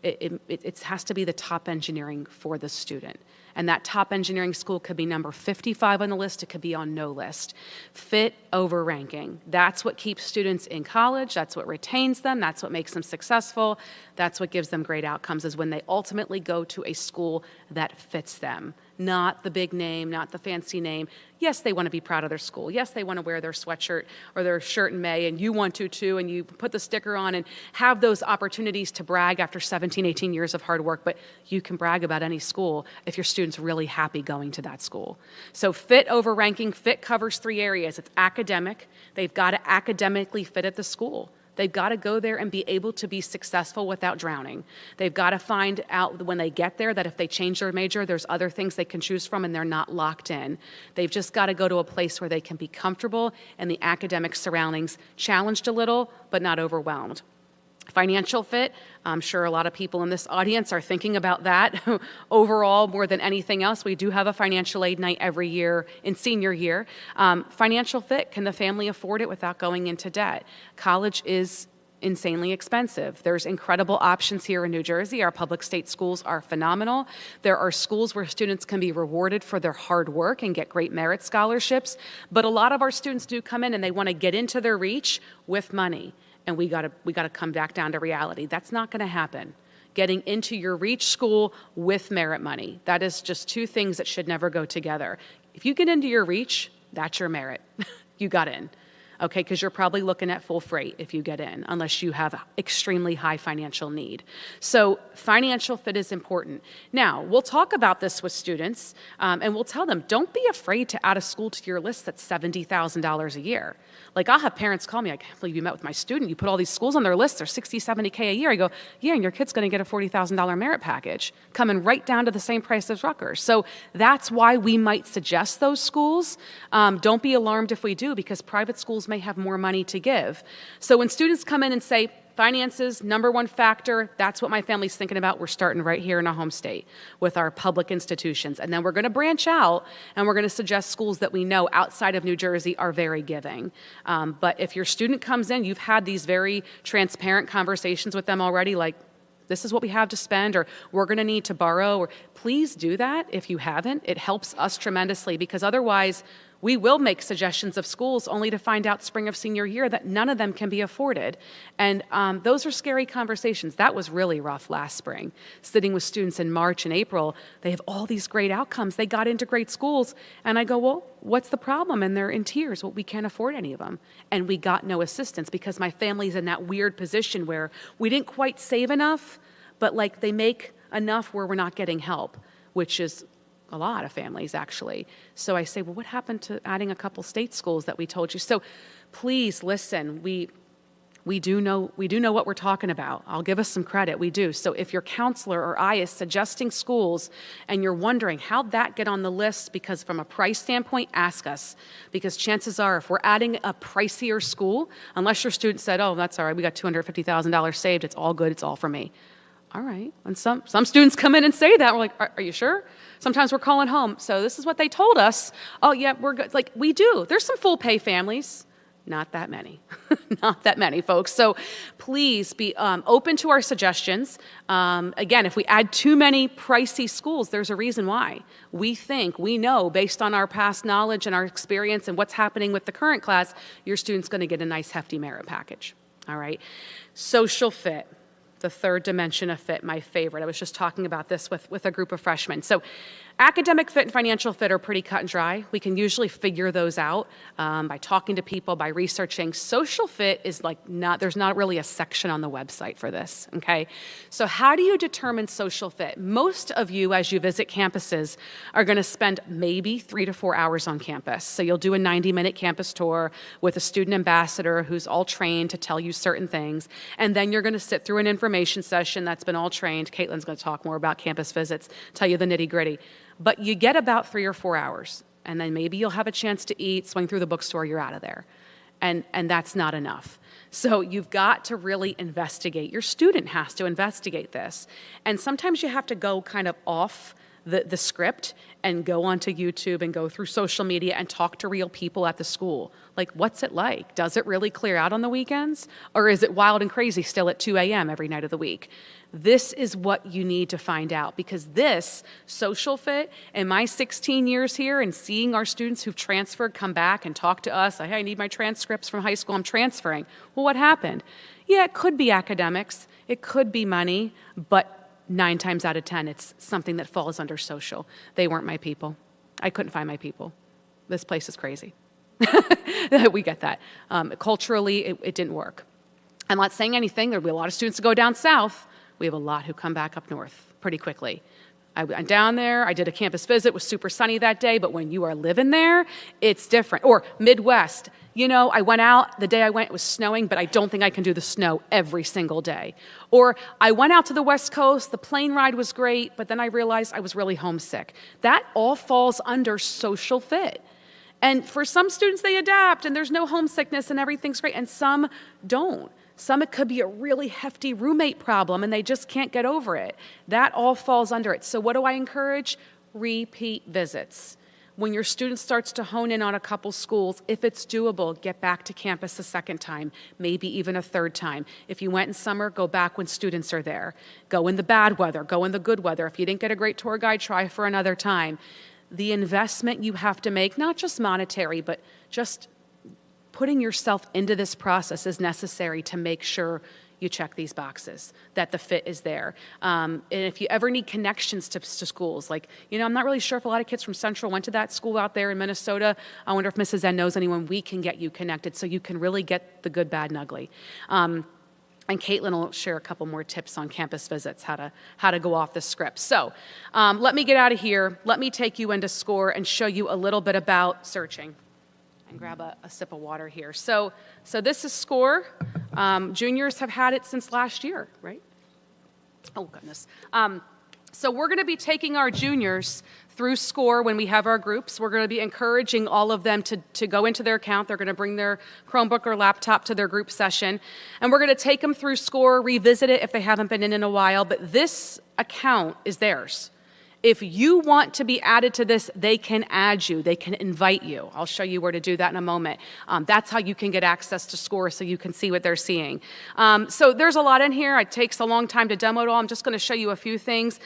It has to be the top engineering for the student. And that top engineering school could be number 55 on the list. It could be on no list. Fit over ranking. That's what keeps students in college. That's what retains them. That's what makes them successful. That's what gives them great outcomes, is when they ultimately go to a school that fits them. Not the big name, not the fancy name. Yes, they want to be proud of their school. Yes, they want to wear their sweatshirt or their shirt in May, and you want to too, and you put the sticker on and have those opportunities to brag after 17, 18 years of hard work. But you can brag about any school if your student's really happy going to that school. So fit over ranking. Fit covers 3 areas. It's academic. They've got to academically fit at the school. They've got to go there and be able to be successful without drowning. They've got to find out when they get there that if they change their major, there's other things they can choose from and they're not locked in. They've just got to go to a place where they can be comfortable in the academic surroundings, challenged a little, but not overwhelmed. Financial fit, I'm sure a lot of people in this audience are thinking about that. Overall, more than anything else, we do have a financial aid night every year in senior year. Financial fit, can the family afford it without going into debt? College is insanely expensive. There's incredible options here in New Jersey. Our public state schools are phenomenal. There are schools where students can be rewarded for their hard work and get great merit scholarships. But a lot of our students do come in and they want to get into their reach with money. And we gotta come back down to reality. That's not gonna happen. Getting into your reach school with merit money. That is just 2 things that should never go together. If you get into your reach, that's your merit. You got in. Okay, because you're probably looking at full freight if you get in, unless you have extremely high financial need. So financial fit is important. Now, we'll talk about this with students, and we'll tell them, don't be afraid to add a school to your list that's $70,000 a year. Like, I'll have parents call me, I can't believe you met with my student. You put all these schools on their list, they're $60, $70K a year. I go, yeah, and your kid's going to get a $40,000 merit package, coming right down to the same price as Rutgers. So that's why we might suggest those schools. Don't be alarmed if we do, because private schools may have more money to give. So when students come in and say, finances, number 1 factor, that's what my family's thinking about. We're starting right here in our home state with our public institutions. And then we're going to branch out and we're going to suggest schools that we know outside of New Jersey are very giving. But if your student comes in, you've had these very transparent conversations with them already, like, this is what we have to spend, or we're going to need to borrow, or please do that if you haven't. It helps us tremendously, because otherwise we will make suggestions of schools only to find out spring of senior year that none of them can be afforded. And those are scary conversations. That was really rough last spring. Sitting with students in March and April, they have all these great outcomes. They got into great schools. And I go, well, what's the problem? And they're in tears. Well, we can't afford any of them. And we got no assistance because my family's in that weird position where we didn't quite save enough, but like they make enough where we're not getting help, which is a lot of families, actually. So I say, well, what happened to adding a couple state schools that we told you? So please listen, we do know what we're talking about. I'll give us some credit, we do. So if your counselor or I is suggesting schools and you're wondering how'd that get on the list, because from a price standpoint, ask us. Because chances are, if we're adding a pricier school, unless your student said, oh, that's all right, we got $250,000 saved, it's all good, it's all for me. All right. And some students come in and say that. We're like, are you sure? Sometimes we're calling home. So this is what they told us. Oh, yeah, we're good. Like, we do. There's some full pay families. Not that many. Not that many, folks. So please be open to our suggestions. Again, if we add too many pricey schools, there's a reason why. We know, based on our past knowledge and our experience and what's happening with the current class, your student's going to get a nice hefty merit package. All right. Social fit. the third dimension of fit, my favorite. I was just talking about this with a group of freshmen. So academic fit and financial fit are pretty cut and dry. We can usually figure those out by talking to people, by researching. Social fit is there's not really a section on the website for this, okay? So how do you determine social fit? Most of you, as you visit campuses, are gonna spend maybe 3 to 4 hours on campus. So you'll do a 90-minute campus tour with a student ambassador who's all trained to tell you certain things, and then you're gonna sit through an information session that's been all trained. Caitlin's gonna talk more about campus visits, tell you the nitty-gritty. But you get about 3 or 4 hours, and then maybe you'll have a chance to eat, swing through the bookstore, you're out of there. And that's not enough. So you've got to really investigate. Your student has to investigate this. And sometimes you have to go kind of off the script and go onto YouTube and go through social media and talk to real people at the school. Like, what's it like? Does it really clear out on the weekends? Or is it wild and crazy still at 2 a.m. every night of the week? This is what you need to find out, because this social fit, in my 16 years here and seeing our students who've transferred come back and talk to us, hey, I need my transcripts from high school, I'm transferring. Well, what happened? Yeah, it could be academics, it could be money, but 9 times out of 10, it's something that falls under social. They weren't my people. I couldn't find my people. This place is crazy. We get that. Culturally, it didn't work. I'm not saying anything. There'll be a lot of students who go down south. We have a lot who come back up north pretty quickly. I went down there, I did a campus visit, it was super sunny that day, but when you are living there, it's different. Or Midwest, you know, I went out, the day I went, it was snowing, but I don't think I can do the snow every single day. Or I went out to the West Coast, the plane ride was great, but then I realized I was really homesick. That all falls under social fit. And for some students, they adapt, and there's no homesickness, and everything's great, and some don't. Some, it could be a really hefty roommate problem and they just can't get over it. That all falls under it. So what do I encourage? Repeat visits. When your student starts to hone in on a couple schools, if it's doable, get back to campus a second time, maybe even a third time. If you went in summer, go back when students are there. Go in the bad weather, go in the good weather. If you didn't get a great tour guide, try for another time. The investment you have to make, not just monetary, but just putting yourself into this process is necessary to make sure you check these boxes, that the fit is there. And if you ever need connections to schools, like, you know, I'm not really sure if a lot of kids from Central went to that school out there in Minnesota. I wonder if Mrs. N knows anyone. We can get you connected so you can really get the good, bad, and ugly. And Caitlin will share a couple more tips on campus visits, how to go off the script. So let me get out of here. Let me take you into SCORE and show you a little bit about searching. And grab a sip of water here. So this is SCORE. Juniors have had it since last year, right? Oh, goodness. So we're going to be taking our juniors through SCORE when we have our groups. We're going to be encouraging all of them to go into their account. They're going to bring their Chromebook or laptop to their group session. And we're going to take them through SCORE, revisit it if they haven't been in a while. But this account is theirs. If you want to be added to this, they can add you. They can invite you. I'll show you where to do that in a moment. That's how you can get access to SCORE so you can see what they're seeing. So there's a lot in here. It takes a long time to demo it all. I'm just going to show you a few things.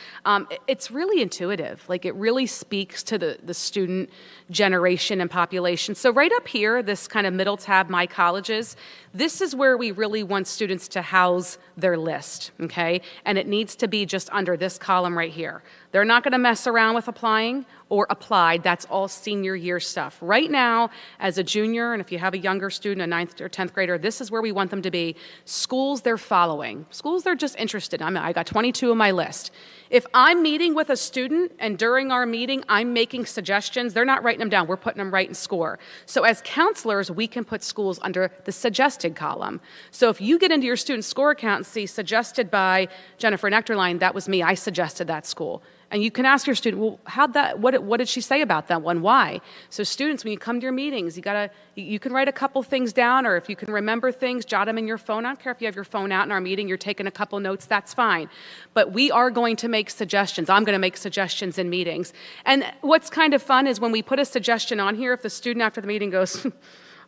It's really intuitive. Like, it really speaks to the student generation and population. So right up here, this kind of middle tab, My Colleges, this is where we really want students to house their list, okay? And it needs to be just under this column right here. They're not going to mess around with applying or applied. That's all senior year stuff. Right now, as a junior, and if you have a younger student, a 9th or 10th grader, this is where we want them to be. Schools they're following. Schools they're just interested in. I got 22 on my list. If I'm meeting with a student and during our meeting I'm making suggestions, they're not writing them down. We're putting them right in SCORE. So as counselors, we can put schools under the suggested column. So if you get into your student SCORE account and see suggested by Jennifer Nectarline, that was me. I suggested that school. And you can ask your student, well, what did she say about that one? Why? So students, when you come to your meetings, you can write a couple things down, or if you can remember things, jot them in your phone. I don't care if you have your phone out in our meeting, you're taking a couple notes, that's fine. But we are going to make suggestions. I'm going to make suggestions in meetings. And what's kind of fun is when we put a suggestion on here, if the student after the meeting goes,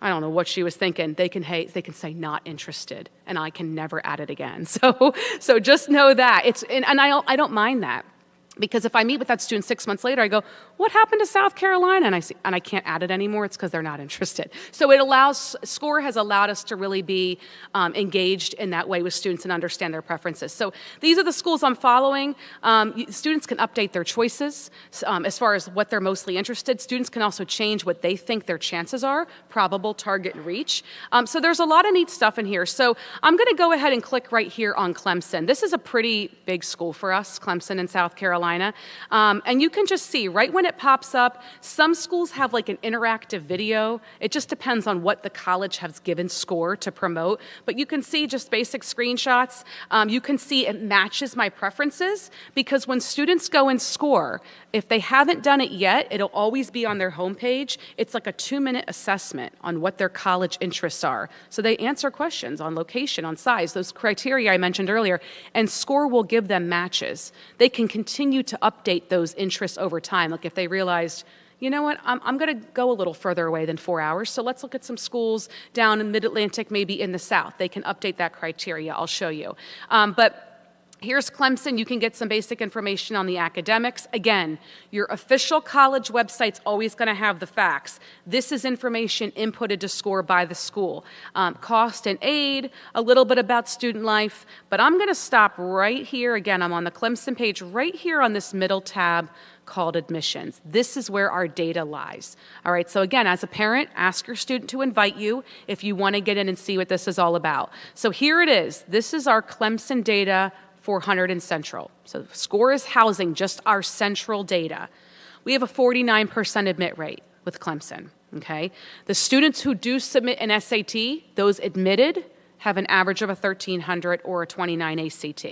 I don't know what she was thinking, they can say not interested, and I can never add it again. So just know that. And I don't mind that. Because if I meet with that student 6 months later, I go, what happened to South Carolina? And I can't add it anymore. It's because they're not interested. So SCORE has allowed us to really be engaged in that way with students and understand their preferences. So these are the schools I'm following. Students can update their choices as far as what they're mostly interested. Students can also change what they think their chances are, probable, target, and reach. So there's a lot of neat stuff in here. So I'm going to go ahead and click right here on Clemson. This is a pretty big school for us, Clemson in South Carolina. And you can just see right when it pops up, some schools have like an interactive video. It just depends on what the college has given SCORE to promote. But you can see just basic screenshots. You can see it matches my preferences because when students go and SCORE, if they haven't done it yet, it'll always be on their homepage. It's like a 2-minute assessment on what their college interests are. So they answer questions on location, on size, those criteria I mentioned earlier, and SCORE will give them matches. They can continue to update those interests over time. Like if they realized, you know what, I'm going to go a little further away than 4 hours, so let's look at some schools down in Mid-Atlantic, maybe in the South. They can update that criteria. I'll show you. But here's Clemson. You can get some basic information on the academics. Again, your official college website's always going to have the facts. This is information inputted to SCORE by the school. Cost and aid, a little bit about student life, but I'm going to stop right here. Again, I'm on the Clemson page right here on this middle tab called admissions. This is where our data lies. All right, so again, as a parent, ask your student to invite you if you want to get in and see what this is all about. So here it is. This is our Clemson data for Hunterdon Central. So SCORE is housing just our central data. We have a 49% admit rate with Clemson, okay? The students who do submit an SAT, those admitted, have an average of a 1300 or a 29 ACT.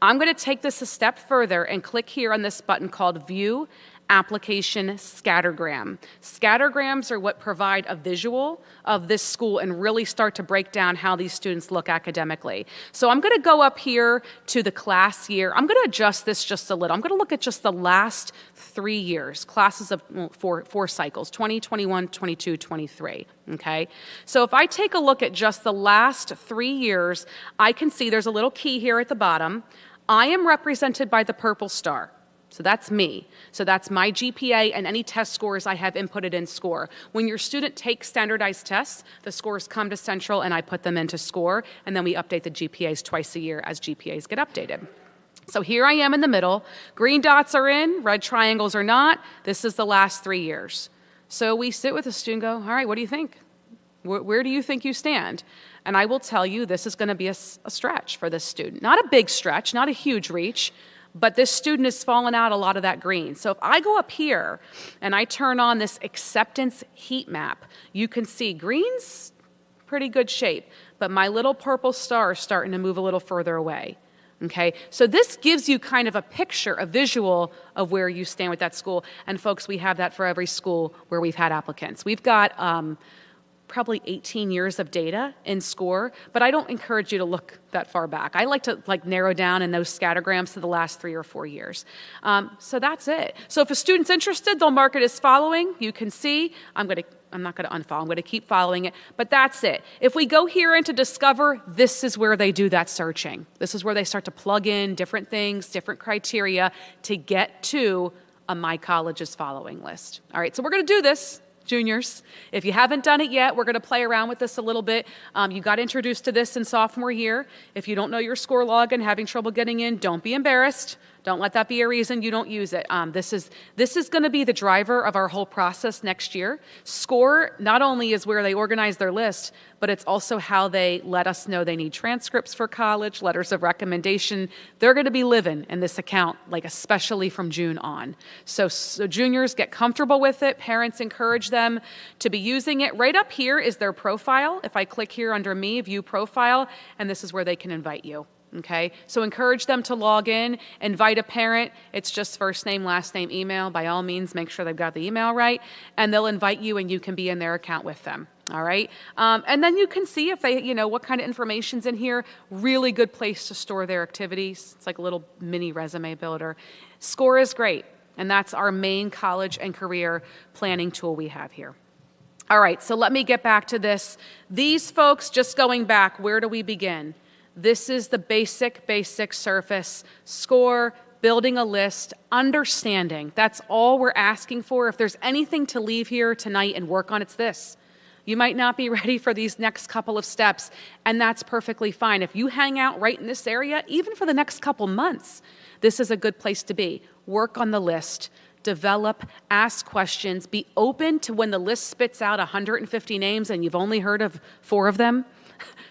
I'm going to take this a step further and click here on this button called View Application Scattergram. Scattergrams are what provide a visual of this school and really start to break down how these students look academically. So I'm going to go up here to the class year. I'm going to adjust this just a little. I'm going to look at just the last 3 years, classes of four cycles, 20, 21, 22, 23. Okay? So if I take a look at just the last 3 years, I can see there's a little key here at the bottom. I am represented by the purple star. So that's me. So that's my GPA and any test scores I have inputted in SCORE. When your student takes standardized tests, the scores come to Central and I put them into SCORE, and then we update the GPAs twice a year as GPAs get updated. So here I am in the middle. Green dots are in, red triangles are not. This is the last 3 years. So we sit with the student and go, all right, what do you think? Where do you think you stand? And I will tell you this is going to be a stretch for this student. Not a big stretch, not a huge reach, but this student has fallen out a lot of that green. So if I go up here and I turn on this acceptance heat map, you can see green's pretty good shape, but my little purple star is starting to move a little further away. Okay, so this gives you kind of a picture, a visual of where you stand with that school. And folks, we have that for every school where we've had applicants. We've got probably 18 years of data in SCORE, but I don't encourage you to look that far back. I like to narrow down in those scattergrams to the last 3 or 4 years. So that's it. So if a student's interested, they'll mark it as following. You can see, I'm not going to unfollow. I'm going to keep following it, but that's it. If we go here into Discover, this is where they do that searching. This is where they start to plug in different things, different criteria to get to a My College's following list. All right, so we're going to do this. Juniors, if you haven't done it yet, we're going to play around with this a little bit. You got introduced to this in sophomore year. If you don't know your SCORE login, having trouble getting in, don't be embarrassed. Don't let that be a reason you don't use it. This is going to be the driver of our whole process next year. SCORE not only is where they organize their list, but it's also how they let us know they need transcripts for college, letters of recommendation. They're going to be living in this account, especially from June on. So juniors, get comfortable with it. Parents, encourage them to be using it. Right up here is their profile. If I click here under Me, View Profile, and this is where they can invite you. Okay, so encourage them to log in, invite a parent. It's just first name, last name, email. By all means, make sure they've got the email right, and they'll invite you and you can be in their account with them. All right, and then you can see if they, what kind of information's in here. Really good place to store their activities. It's like a little mini resume builder. SCORE is great, and that's our main college and career planning tool we have here. All right, so let me get back to this. These folks, just going back, where do we begin? This is the basic surface. SCORE, building a list, understanding. That's all we're asking for. If there's anything to leave here tonight and work on, it's this. You might not be ready for these next couple of steps, and that's perfectly fine. If you hang out right in this area, even for the next couple months, this is a good place to be. Work on the list, develop, ask questions, be open to when the list spits out 150 names and you've only heard of 4 of them.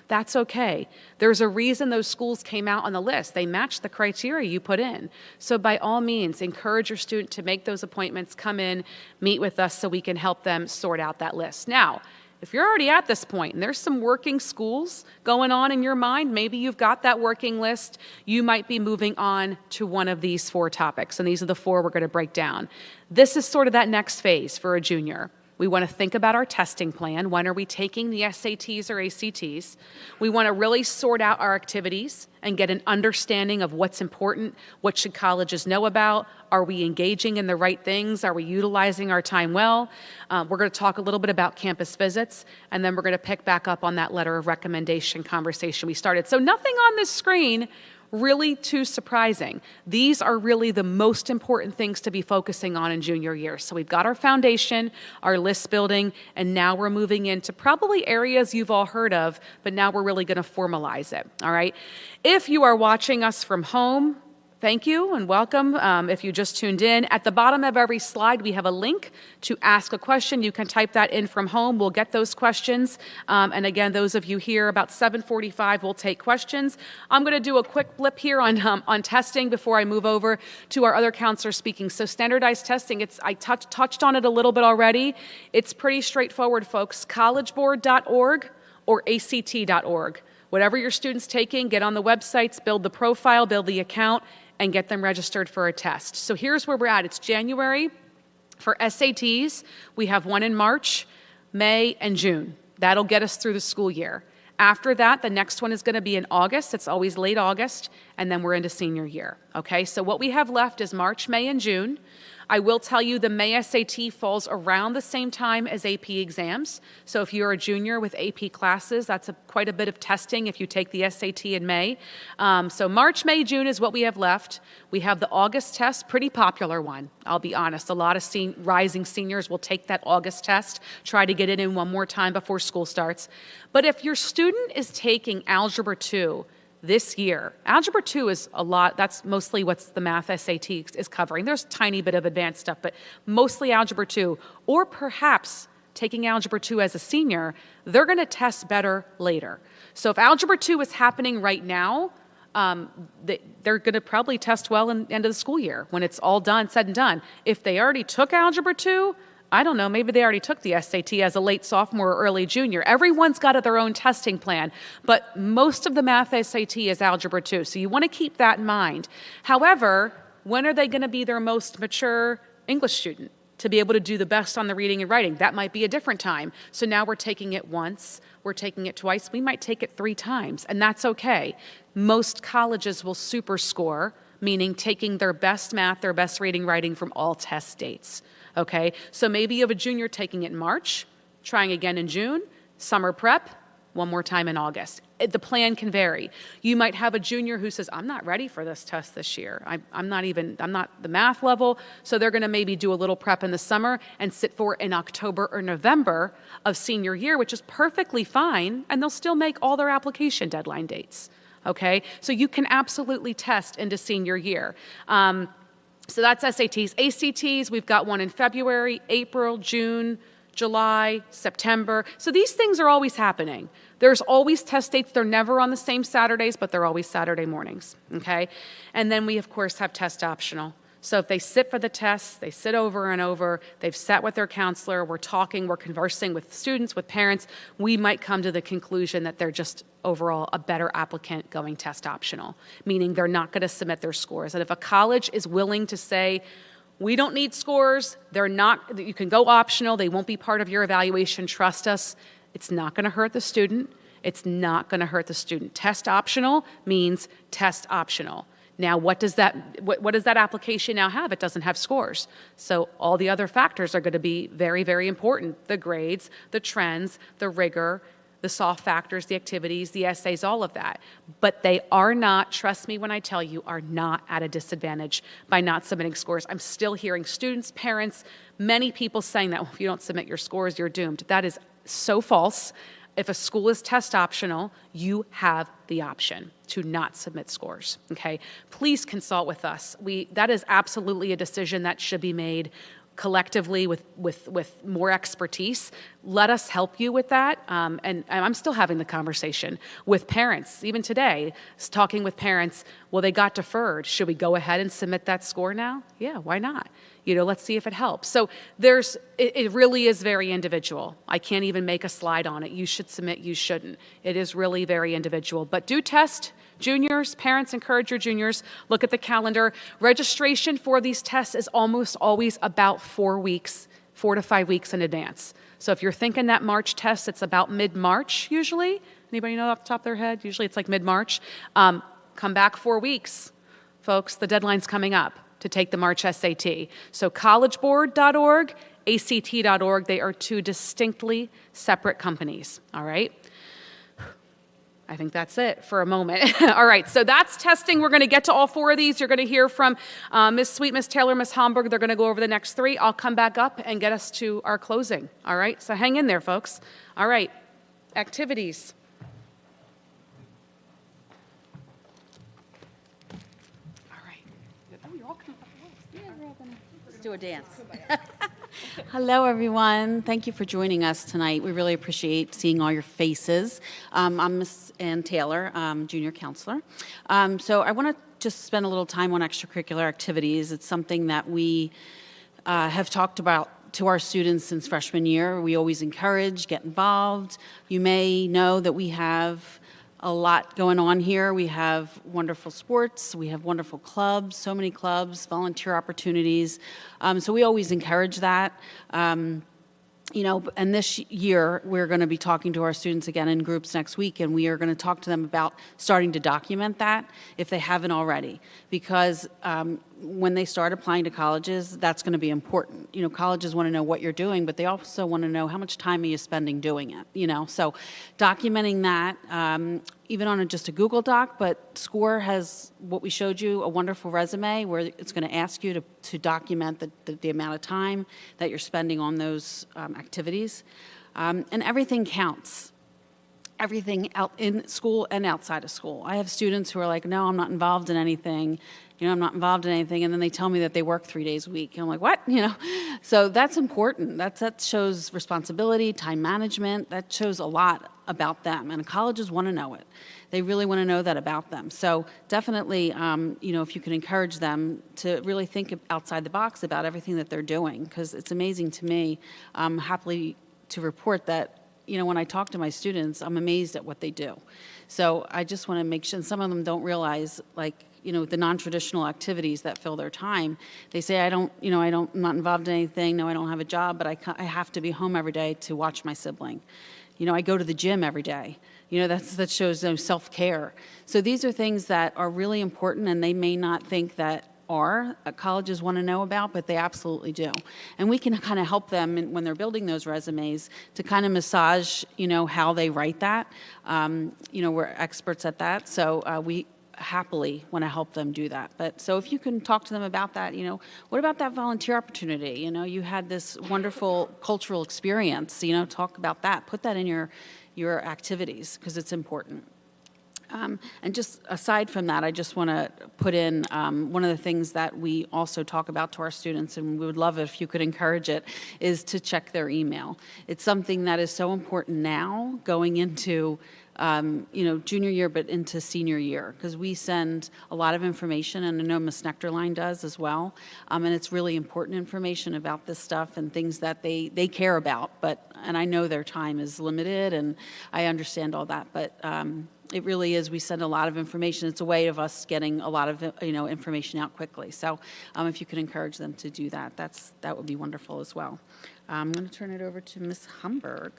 That's okay. There's a reason those schools came out on the list. They matched the criteria you put in. So by all means, encourage your student to make those appointments, come in, meet with us so we can help them sort out that list. Now, if you're already at this point and there's some working schools going on in your mind, maybe you've got that working list, you might be moving on to one of these 4 topics. And these are the 4 we're going to break down. This is sort of that next phase for a junior. We want to think about our testing plan. When are we taking the SATs or ACTs? We want to really sort out our activities and get an understanding of what's important, what should colleges know about, are we engaging in the right things, are we utilizing our time well? We're going to talk a little bit about campus visits, and then we're going to pick back up on that letter of recommendation conversation we started. So nothing on this screen really too surprising. These are really the most important things to be focusing on in junior year. So we've got our foundation, our list building, and now we're moving into probably areas you've all heard of, but now we're really going to formalize it, all right? If you are watching us from home, thank you and welcome. If you just tuned in, at the bottom of every slide, we have a link to ask a question. You can type that in from home. We'll get those questions. And again, those of you here, about 7:45, we'll take questions. I'm going to do a quick blip here on testing before I move over to our other counselors speaking. So standardized testing, I touched on it a little bit already. It's pretty straightforward, folks. collegeboard.org or act.org. Whatever your student's taking, get on the websites, build the profile, build the account, and get them registered for a test. So here's where we're at. It's January. For SATs, we have one in March, May, and June. That'll get us through the school year. After that, the next one is going to be in August. It's always late August, and then we're into senior year. Okay, so what we have left is March, May, and June. I will tell you the May SAT falls around the same time as AP exams. So if you're a junior with AP classes, that's quite a bit of testing if you take the SAT in May. So March, May, June is what we have left. We have the August test, pretty popular one, I'll be honest. A lot of rising seniors will take that August test, try to get it in one more time before school starts. But if your student is taking Algebra 2, this year, Algebra 2 is a lot, that's mostly what the math SAT is covering. There's a tiny bit of advanced stuff, but mostly Algebra 2, or perhaps taking Algebra 2 as a senior, they're going to test better later. So if Algebra 2 is happening right now, they're going to probably test well in the end of the school year when it's all done, said and done. If they already took Algebra 2, I don't know, maybe they already took the SAT as a late sophomore or early junior. Everyone's got their own testing plan, but most of the math SAT is Algebra 2, so you want to keep that in mind. However, when are they going to be their most mature English student to be able to do the best on the reading and writing? That might be a different time. So now we're taking it once, we're taking it twice, we might take it 3 times, and that's okay. Most colleges will super score, meaning taking their best math, their best reading, writing from all test dates. Okay, so maybe you have a junior taking it in March, trying again in June, summer prep, one more time in August. The plan can vary. You might have a junior who says, I'm not ready for this test this year. I'm not the math level, so they're gonna maybe do a little prep in the summer and sit for in October or November of senior year, which is perfectly fine, and they'll still make all their application deadline dates. Okay, so you can absolutely test into senior year. So that's SATs. ACTs, we've got one in February, April, June, July, September. So these things are always happening. There's always test dates. They're never on the same Saturdays, but they're always Saturday mornings, okay? And then we, of course, have test optional. So if they sit for the tests, they sit over and over, they've sat with their counselor, we're talking, we're conversing with students, with parents, we might come to the conclusion that they're just overall a better applicant going test optional, meaning they're not going to submit their scores. And if a college is willing to say, we don't need scores, you can go optional, they won't be part of your evaluation, trust us, it's not going to hurt the student. It's not going to hurt the student. Test optional means test optional. Now, what does that application now have? It doesn't have scores. So all the other factors are going to be very, very important. The grades, the trends, the rigor, the soft factors, the activities, the essays, all of that. But they are not, trust me when I tell you, are not at a disadvantage by not submitting scores. I'm still hearing students, parents, many people saying that, well, if you don't submit your scores, you're doomed. That is so false. If a school is test optional, you have the option to not submit scores, okay? Please consult with us. That is absolutely a decision that should be made collectively with more expertise. Let us help you with that. And I'm still having the conversation with parents, even today, talking with parents, well, they got deferred. Should we go ahead and submit that score now? Yeah, why not? Let's see if it helps. So it really is very individual. I can't even make a slide on it. You should submit, you shouldn't. It is really very individual. But do test juniors. Parents, encourage your juniors. Look at the calendar. Registration for these tests is almost always about 4 to 5 weeks in advance. So if you're thinking that March test, it's about mid-March usually. Anybody know off the top of their head? Usually it's like mid-March. Come back 4 weeks, folks. The deadline's coming up to take the March SAT. So collegeboard.org, ACT.org, they are two distinctly separate companies, all right? I think that's it for a moment. All right, so that's testing. We're going to get to all 4 of these. You're going to hear from Ms. Sweet, Ms. Taylor, Ms. Homburg. They're going to go over the next 3. I'll come back up and get us to our closing, all right? So hang in there, folks. All right, activities. Let's do a dance. Hello, everyone. Thank you for joining us tonight. We really appreciate seeing all your faces. I'm Miss Ann Taylor, junior counselor. So I want to just spend a little time on extracurricular activities. It's something that we have talked about to our students since freshman year. We always encourage, get involved. You may know that we have a lot going on here. We have wonderful sports, we have wonderful clubs, so many clubs, volunteer opportunities. So we always encourage that. And this year we're going to be talking to our students again in groups next week, and we are going to talk to them about starting to document that if they haven't already, because when they start applying to colleges, that's going to be important. Colleges want to know what you're doing, but they also want to know how much time are you spending doing it, So documenting that, even on just a Google Doc, but SCORE has, what we showed you, a wonderful resume where it's going to ask you to document the amount of time that you're spending on those activities. And everything counts. Everything out in school and outside of school. I have students who are like, no, I'm not involved in anything. I'm not involved in anything. And then they tell me that they work 3 days a week. And I'm like, what? So that's important. That shows responsibility, time management. That shows a lot about them. And colleges want to know it. They really want to know that about them. So definitely, if you can encourage them to really think outside the box about everything that they're doing, because it's amazing to me. I'm happy to report that when I talk to my students, I'm amazed at what they do. So I just want to make sure, and some of them don't realize, the non-traditional activities that fill their time. They say, I'm not involved in anything. No, I don't have a job, but I have to be home every day to watch my sibling. I go to the gym every day. That shows self-care. So these are things that are really important, and they may not think that colleges want to know about, but they absolutely do. And we can kind of help them when they're building those resumes to kind of massage, how they write that. We're experts at that, so we happily want to help them do that. But so if you can talk to them about that, what about that volunteer opportunity? You had this wonderful cultural experience, talk about that. Put that in your activities because it's important. And just aside from that, I just want to put in one of the things that we also talk about to our students, and we would love it if you could encourage it, is to check their email. It's something that is so important now going into junior year, but into senior year, because we send a lot of information, and I know Ms. Nectarline does as well, and it's really important information about this stuff and things that they care about, and I know their time is limited, and I understand all that, but it really is, we send a lot of information. It's a way of us getting a lot of information out quickly. So if you could encourage them to do that, that would be wonderful as well. I'm going to turn it over to Ms. Homburg.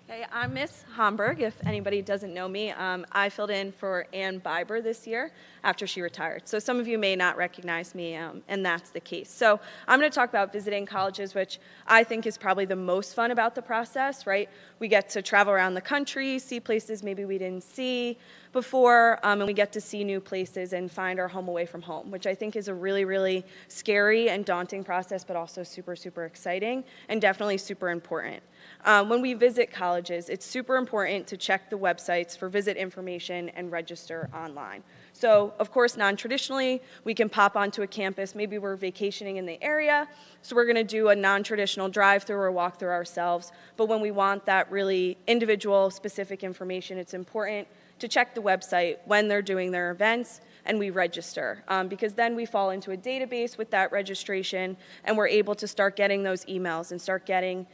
Hey, I'm Miss Homburg, if anybody doesn't know me. I filled in for Ann Biber this year after she retired. So some of you may not recognize me, and that's the case. So I'm going to talk about visiting colleges, which I think is probably the most fun about the process, right? We get to travel around the country, see places maybe we didn't see before, and we get to see new places and find our home away from home, which I think is a really, really scary and daunting process, but also super, super exciting and definitely super important. When we visit colleges, it's super important to check the websites for visit information and register online. So, of course, non-traditionally, we can pop onto a campus. Maybe we're vacationing in the area, so we're going to do a non-traditional drive-through or walk-through ourselves. But when we want that really individual, specific information, it's important to check the website when they're doing their events and we register, because then we fall into a database with that registration and we're able to start getting those emails and start getting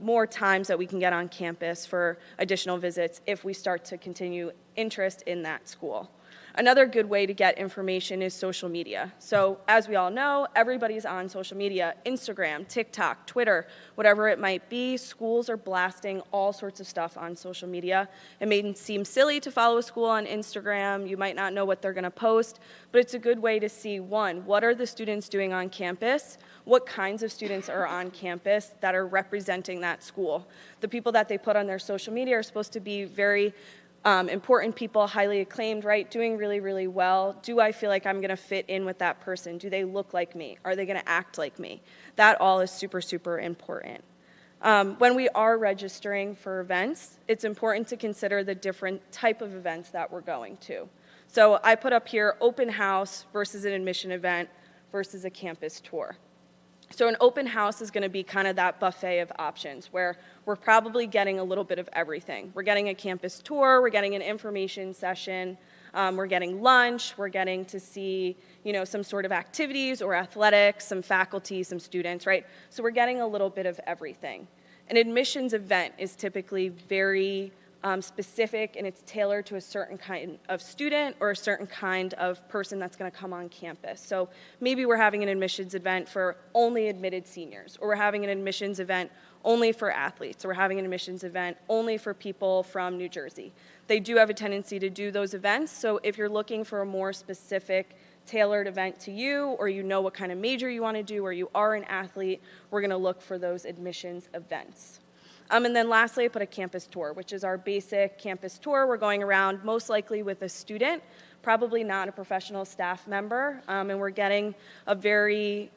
more times that we can get on campus for additional visits if we start to continue interest in that school. Another good way to get information is social media. So as we all know, everybody's on social media, Instagram, TikTok, Twitter, whatever it might be. Schools are blasting all sorts of stuff on social media. It may seem silly to follow a school on Instagram. You might not know what they're going to post, but it's a good way to see, one, what are the students doing on campus? What kinds of students are on campus that are representing that school? The people that they put on their social media are supposed to be very important people, highly acclaimed, right? Doing really, really well. Do I feel like I'm going to fit in with that person? Do they look like me? Are they going to act like me? That all is super, super important. When we are registering for events, it's important to consider the different type of events that we're going to. So I put up here open house versus an admission event versus a campus tour. So an open house is going to be kind of that buffet of options where we're probably getting a little bit of everything. We're getting a campus tour, we're getting an information session, we're getting lunch, we're getting to see, some sort of activities or athletics, some faculty, some students, right? So we're getting a little bit of everything. An admissions event is typically very specific, and it's tailored to a certain kind of student or a certain kind of person that's going to come on campus. So maybe we're having an admissions event for only admitted seniors, or we're having an admissions event only for athletes, or we're having an admissions event only for people from New Jersey. They do have a tendency to do those events, so if you're looking for a more specific tailored event to you, or you know what kind of major you want to do, or you are an athlete, we're going to look for those admissions events. And then lastly, I put a campus tour, which is our basic campus tour. We're going around most likely with a student, probably not a professional staff member, and we're getting a very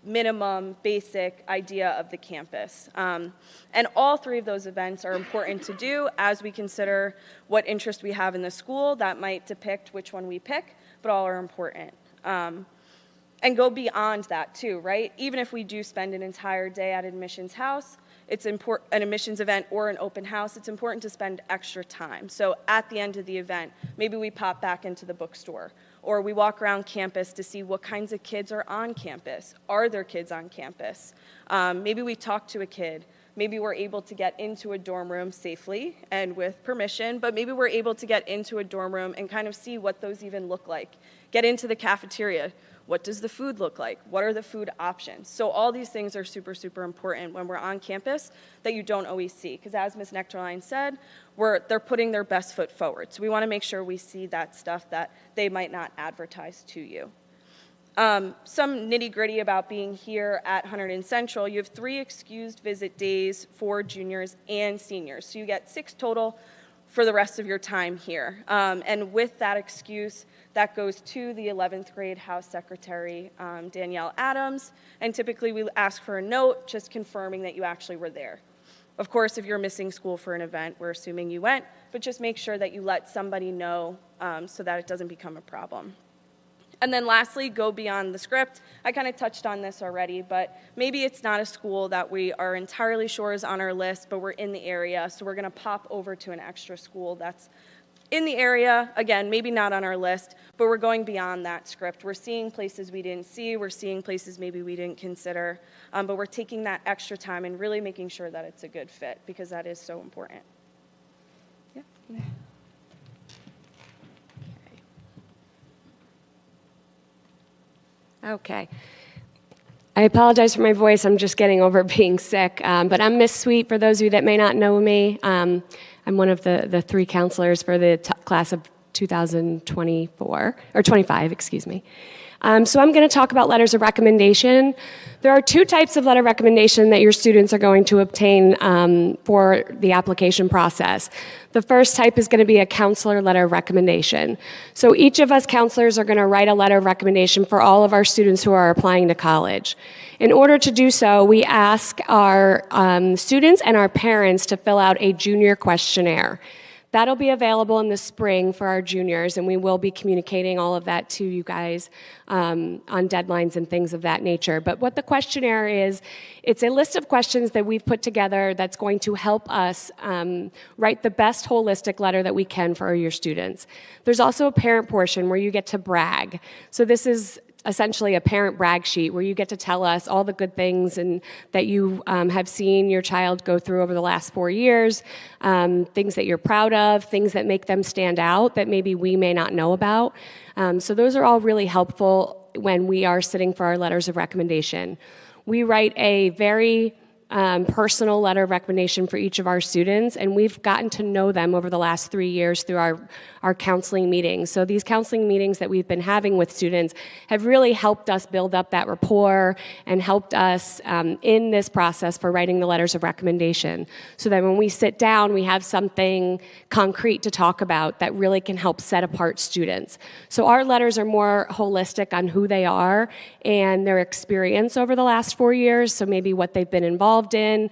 minimum basic idea of the campus. And all three of those events are important to do as we consider what interest we have in the school. That might depict which one we pick, but all are important. And go beyond that too, right? Even if we do spend an entire day at admissions house, it's important, an admissions event or an open house, it's important to spend extra time. So at the end of the event, maybe we pop back into the bookstore, or we walk around campus to see what kinds of kids are on campus. Are there kids on campus? Maybe we talk to a kid. Maybe we're able to get into a dorm room safely and with permission, but maybe we're able to get into a dorm room and kind of see what those even look like. Get into the cafeteria. What does the food look like? What are the food options? So all these things are super, super important when we're on campus that you don't always see. Because as Ms. Nectarline said, they're putting their best foot forward. So we want to make sure we see that stuff that they might not advertise to you. Some nitty-gritty about being here at Hunterdon Central. You have 3 excused visit days for juniors and seniors. So you get 6 total for the rest of your time here. And with that excuse, that goes to the 11th grade House Secretary, Danielle Adams, and typically we ask for a note just confirming that you actually were there. Of course, if you're missing school for an event, we're assuming you went, but just make sure that you let somebody know so that it doesn't become a problem. And then lastly, go beyond the script. I kind of touched on this already, but maybe it's not a school that we are entirely sure is on our list, but we're in the area, so we're going to pop over to an extra school that's in the area, again, maybe not on our list, but we're going beyond that script. We're seeing places we didn't see, we're seeing places maybe we didn't consider, but we're taking that extra time and really making sure that it's a good fit, because that is so important. Yeah. Okay. I apologize for my voice. I'm just getting over being sick. But I'm Miss Sweet, for those of you that may not know me. I'm one of the three counselors for the class of 2024, or 25, excuse me. So I'm going to talk about letters of recommendation. There are two types of letter of recommendation that your students are going to obtain for the application process. The first type is going to be a counselor letter of recommendation. So each of us counselors are going to write a letter of recommendation for all of our students who are applying to college. In order to do so, we ask our students and our parents to fill out a junior questionnaire. That'll be available in the spring for our juniors, and we will be communicating all of that to you guys on deadlines and things of that nature. But what the questionnaire is, it's a list of questions that we've put together that's going to help us write the best holistic letter that we can for your students. There's also a parent portion where you get to brag. So this is essentially a parent brag sheet where you get to tell us all the good things and that you have seen your child go through over the last 4 years, things that you're proud of, things that make them stand out that maybe we may not know about. So those are all really helpful when we are sitting for our letters of recommendation. We write a very personal letter of recommendation for each of our students, and we've gotten to know them over the last 3 years through our counseling meetings. So these counseling meetings that we've been having with students have really helped us build up that rapport and helped us in this process for writing the letters of recommendation, so that when we sit down, we have something concrete to talk about that really can help set apart students. So our letters are more holistic on who they are and their experience over the last 4 years, so maybe what they've been involved in,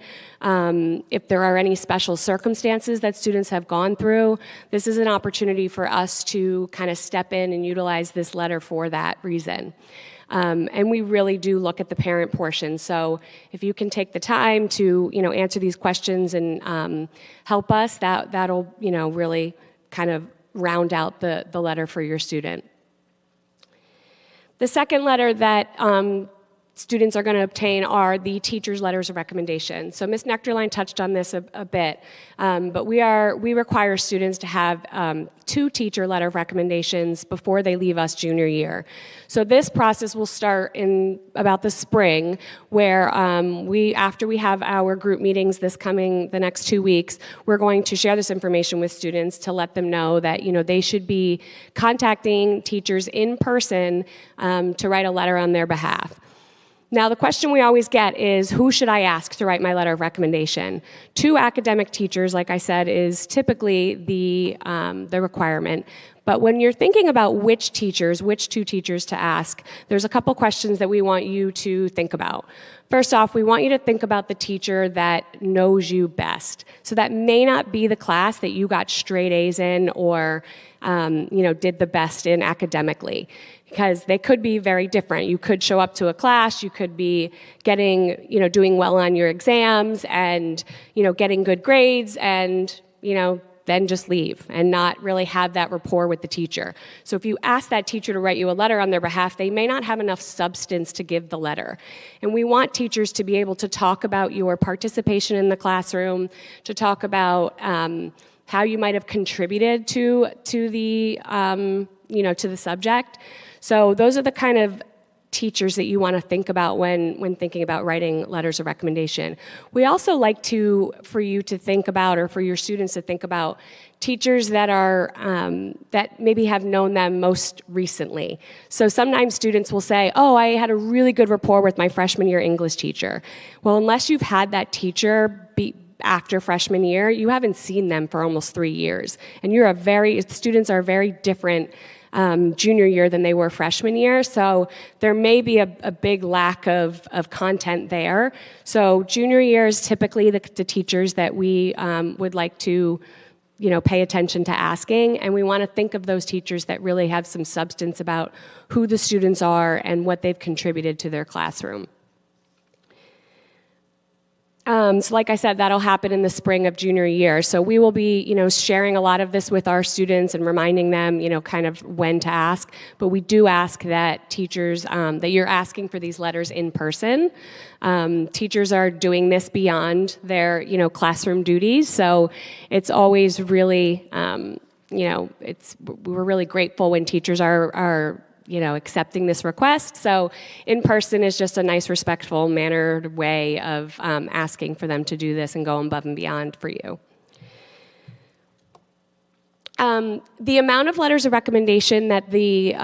if there are any special circumstances that students have gone through. This is an opportunity for us to kind of step in and utilize this letter for that reason. And we really do look at the parent portion. So if you can take the time to, answer these questions and help us, that'll, really kind of round out the letter for your student. The second letter that students are going to obtain are the teacher's letters of recommendation. So Ms. Nectarline touched on this a bit, but we require students to have 2 teacher letter of recommendations before they leave us junior year. So this process will start in about the spring, where after we have our group meetings the next 2 weeks, we're going to share this information with students to let them know that they should be contacting teachers in person to write a letter on their behalf. Now, the question we always get is, who should I ask to write my letter of recommendation? 2 academic teachers, like I said, is typically the requirement. But when you're thinking about which 2 teachers to ask, there's a couple questions that we want you to think about. First off, we want you to think about the teacher that knows you best. So that may not be the class that you got straight A's in or did the best in academically, because they could be very different. You could show up to a class, you could be doing well on your exams and, getting good grades and, then just leave and not really have that rapport with the teacher. So if you ask that teacher to write you a letter on their behalf, they may not have enough substance to give the letter. And we want teachers to be able to talk about your participation in the classroom, to talk about how you might have contributed to the subject. So those are the kind of teachers that you want to think about when thinking about writing letters of recommendation. We also like for you to think about, or for your students to think about, teachers that are that maybe have known them most recently. So sometimes students will say, "Oh, I had a really good rapport with my freshman year English teacher." Well, unless you've had that teacher after freshman year, you haven't seen them for almost 3 years, and students are very different junior year than they were freshman year, so there may be a big lack of content there. So junior year is typically the teachers that we would like to pay attention to asking, and we want to think of those teachers that really have some substance about who the students are and what they've contributed to their classroom. So like I said, that'll happen in the spring of junior year. So we will be, sharing a lot of this with our students and reminding them, kind of when to ask. But we do ask that teachers, that you're asking for these letters in person. Teachers are doing this beyond their, classroom duties. So it's always really, we're really grateful when teachers are accepting this request. So in person is just a nice, respectful, mannered way of asking for them to do this and go above and beyond for you. The amount of letters of recommendation that the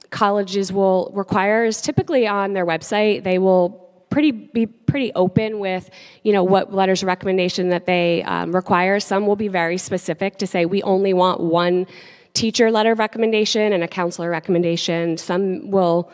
colleges will require is typically on their website. They will be pretty open with, what letters of recommendation that they require. Some will be very specific to say we only want one teacher letter of recommendation and a counselor recommendation. Some will,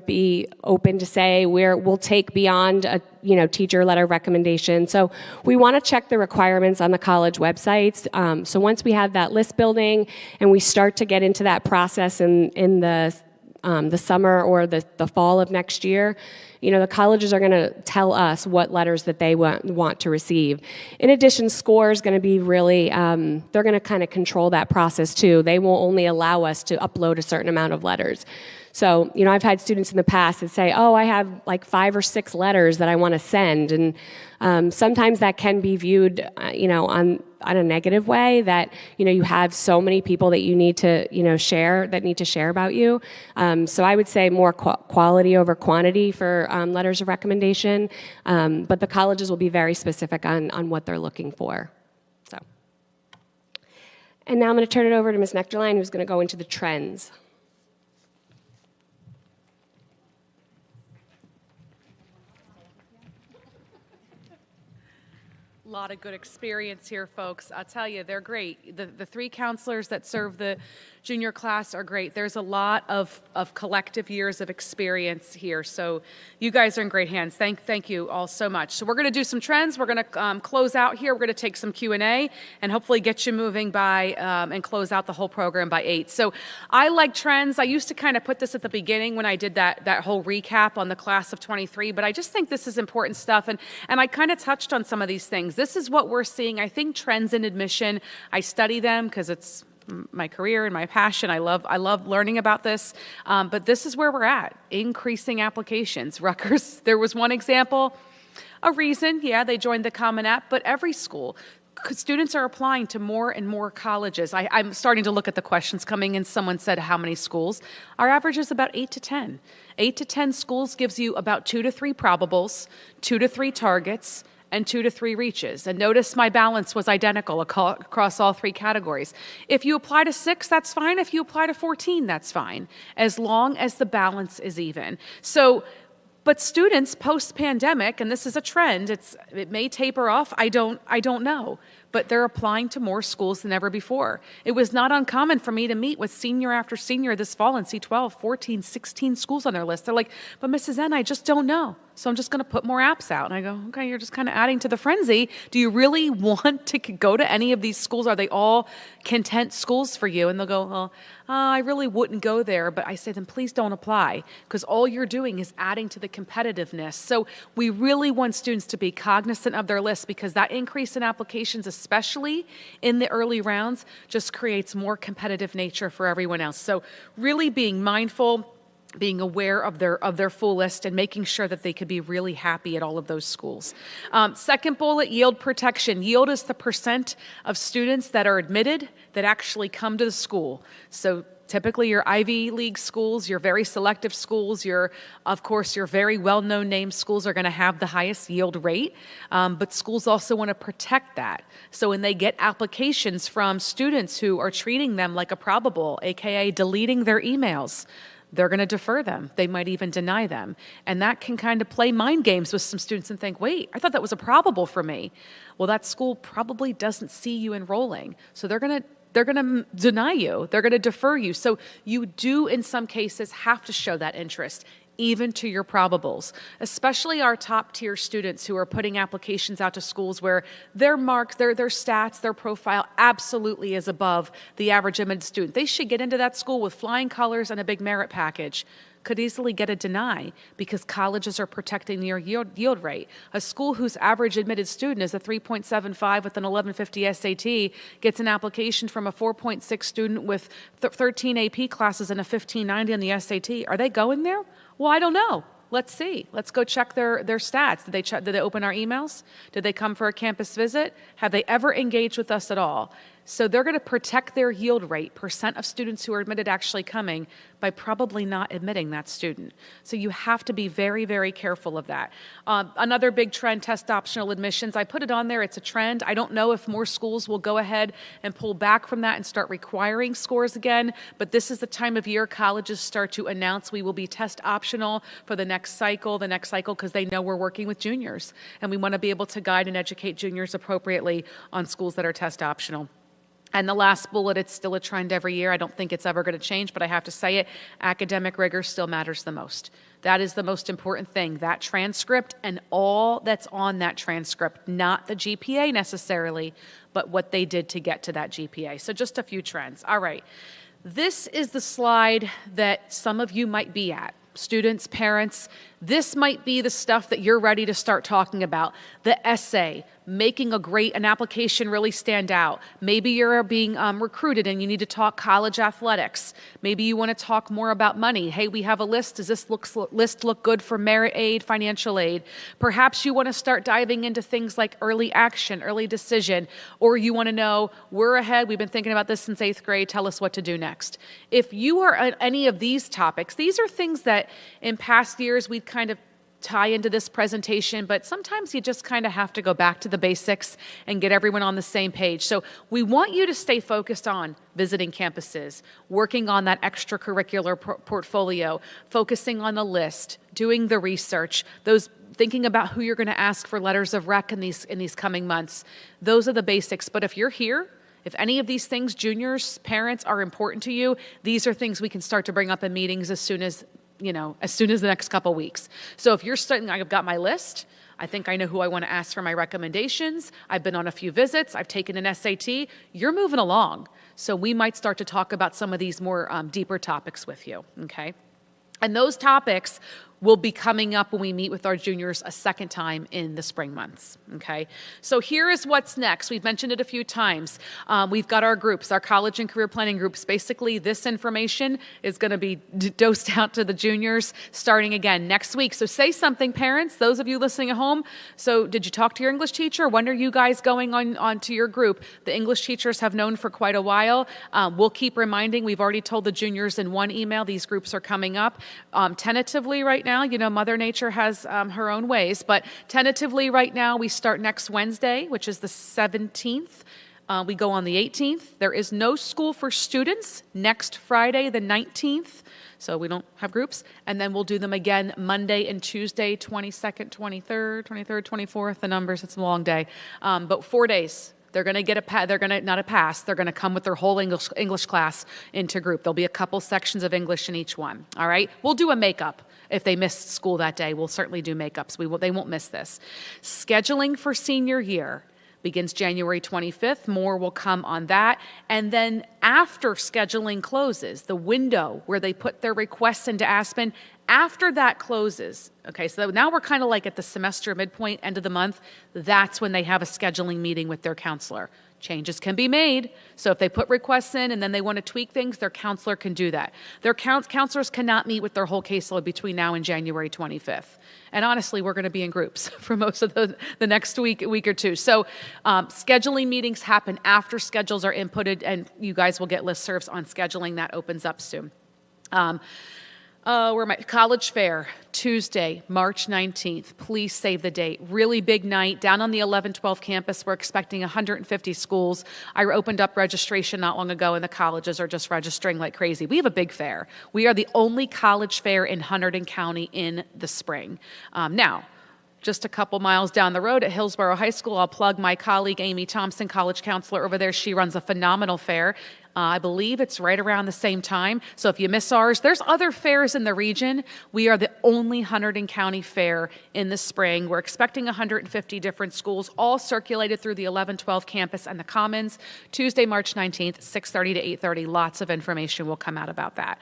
be open to say we'll take beyond a, teacher letter of recommendation. So we want to check the requirements on the college websites. So once we have that list building and we start to get into that process in the summer or the fall of next year, the colleges are going to tell us what letters that they want to receive. In addition, SCORE is going to be really, they're going to kind of control that process too. They will only allow us to upload a certain amount of letters. So, I've had students in the past that say, oh, I have like 5 or 6 letters that I want to send. And sometimes that can be viewed, on a negative way, that, you have so many people that you need to, share about you. So I would say more quality over quantity for letters of recommendation. But the colleges will be very specific on what they're looking for. So, and now I'm going to turn it over to Ms. Nectarline, who's going to go into the trends. A lot of good experience here, folks. I'll tell you, they're great. The 3 counselors that serve the junior class are great. There's a lot of collective years of experience here. So you guys are in great hands. Thank you all so much. So we're going to do some trends. We're going to close out here. We're going to take some Q&A and hopefully get you moving by and close out the whole program by 8. So I like trends. I used to kind of put this at the beginning when I did that whole recap on the class of 23, but I just think this is important stuff. And I kind of touched on some of these things. This is what we're seeing. I think trends in admission, I study them because it's my career and my passion. I love learning about this. But this is where we're at, increasing applications. Rutgers, there was one example, a reason, yeah, they joined the Common App, but every school, students are applying to more and more colleges. I'm starting to look at the questions coming in. Someone said, how many schools? Our average is about 8 to 10. 8 to 10 schools gives you about 2 to 3 probables, 2 to 3 targets, and 2 to 3 reaches. And notice my balance was identical across all 3 categories. If you apply to 6, that's fine. If you apply to 14, that's fine, as long as the balance is even. So, but students post-pandemic, and this is a trend, it may taper off, I don't know, but they're applying to more schools than ever before. It was not uncommon for me to meet with senior after senior this fall and see 12, 14, 16 schools on their list. They're like, but Mrs. N, I just don't know. So I'm just going to put more apps out. And I go, okay, you're just kind of adding to the frenzy. Do you really want to go to any of these schools? Are they all content schools for you? And they'll go, well, I really wouldn't go there. But I say, then please don't apply, because all you're doing is adding to the competitiveness. So we really want students to be cognizant of their list, because that increase in applications, especially in the early rounds, just creates more competitive nature for everyone else. So really being mindful, being aware of their full list, and making sure that they could be really happy at all of those schools. Second bullet, yield protection. Yield is the percent of students that are admitted that actually come to the school. So typically your Ivy League schools, your very selective schools, of course, your very well-known name schools are going to have the highest yield rate, but schools also want to protect that. So when they get applications from students who are treating them like a probable, aka deleting their emails, they're going to defer them. They might even deny them. And that can kind of play mind games with some students and think, wait, I thought that was a probable for me. Well, that school probably doesn't see you enrolling. So they're going to deny you. They're going to defer you. So you do, in some cases, have to show that interest, even to your probables, especially our top tier students who are putting applications out to schools where their marks, their stats, their profile absolutely is above the average admitted student. They should get into that school with flying colors and a big merit package. Could easily get a deny because colleges are protecting your yield rate. A school whose average admitted student is a 3.75 with an 1150 SAT gets an application from a 4.6 student with 13 AP classes and a 1590 on the SAT. Are they going there? Well, I don't know. Let's see. Let's go check their stats. Did they open our emails? Did they come for a campus visit? Have they ever engaged with us at all? So they're going to protect their yield rate, percent of students who are admitted actually coming, by probably not admitting that student. So you have to be very, very careful of that. Another big trend, test optional admissions. I put it on there. It's a trend. I don't know if more schools will go ahead and pull back from that and start requiring scores again, but this is the time of year colleges start to announce we will be test optional for the next cycle, because they know we're working with juniors, and we want to be able to guide and educate juniors appropriately on schools that are test optional. And the last bullet, it's still a trend every year. I don't think it's ever going to change, but I have to say it, academic rigor still matters the most. That is the most important thing, that transcript and all that's on that transcript, not the GPA necessarily, but what they did to get to that GPA. So just a few trends. All right. This is the slide that some of you might be at. Students, parents, this might be the stuff that you're ready to start talking about. The essay, making an application really stand out. Maybe you're being recruited and you need to talk college athletics. Maybe you want to talk more about money. Hey, we have a list. Does this list look good for merit aid, financial aid? Perhaps you want to start diving into things like early action, early decision, or you want to know, we're ahead. We've been thinking about this since 8th grade. Tell us what to do next. If you are on any of these topics, these are things that in past years we'd kind of tie into this presentation, but sometimes you just kind of have to go back to the basics and get everyone on the same page. So we want you to stay focused on visiting campuses, working on that extracurricular portfolio, focusing on the list, doing the research, thinking about who you're going to ask for letters of rec in these coming months. Those are the basics. But if you're here, if any of these things, juniors, parents, are important to you, these are things we can start to bring up in meetings as soon as the next couple weeks. So if you're starting, I've got my list. I think I know who I want to ask for my recommendations. I've been on a few visits. I've taken an SAT. You're moving along. So we might start to talk about some of these more deeper topics with you, okay? And those topics will be coming up when we meet with our juniors a second time in the spring months, okay? So here is what's next. We've mentioned it a few times. We've got our groups, our college and career planning groups. Basically, this information is going to be dosed out to the juniors starting again next week. So say something, parents, those of you listening at home. So did you talk to your English teacher? When are you guys going on to your group? The English teachers have known for quite a while. We'll keep reminding. We've already told the juniors in one email these groups are coming up. Tentatively right now, Mother Nature has her own ways, but tentatively right now, we start next Wednesday, which is the 17th. We go on the 18th. There is no school for students next Friday, the 19th, so we don't have groups. And then we'll do them again Monday and Tuesday, 22nd, 23rd, 24th, the numbers, it's a long day. But 4 days. They're going to get not a pass. They're going to come with their whole English class into group. There'll be a couple sections of English in each one. All right. We'll do a makeup if they missed school that day. We'll certainly do makeups. They won't miss this. Scheduling for senior year begins January 25th. More will come on that. And then after scheduling closes, the window where they put their requests into Aspen, after that closes, okay, so now we're kind of like at the semester midpoint, end of the month, that's when they have a scheduling meeting with their counselor. Changes can be made, so if they put requests in and then they want to tweak things, their counselor can do that. Their counselors cannot meet with their whole caseload between now and January 25th. And honestly, we're going to be in groups for most of the next week or two. So scheduling meetings happen after schedules are inputted, and you guys will get listservs on scheduling. That opens up soon. Where am I? College Fair, Tuesday, March 19th. Please save the date. Really big night. Down on the 11-12 campus, we're expecting 150 schools. I opened up registration not long ago, and the colleges are just registering like crazy. We have a big fair. We are the only college fair in Hunterdon County in the spring. Now, just a couple miles down the road at Hillsborough High School, I'll plug my colleague Amy Thompson, college counselor over there. She runs a phenomenal fair. I believe it's right around the same time. So if you miss ours, there's other fairs in the region. We are the only Hunterdon County fair in the spring. We're expecting 150 different schools, all circulated through the 11-12 campus and the Commons. Tuesday, March 19th, 6:30 to 8:30. Lots of information will come out about that.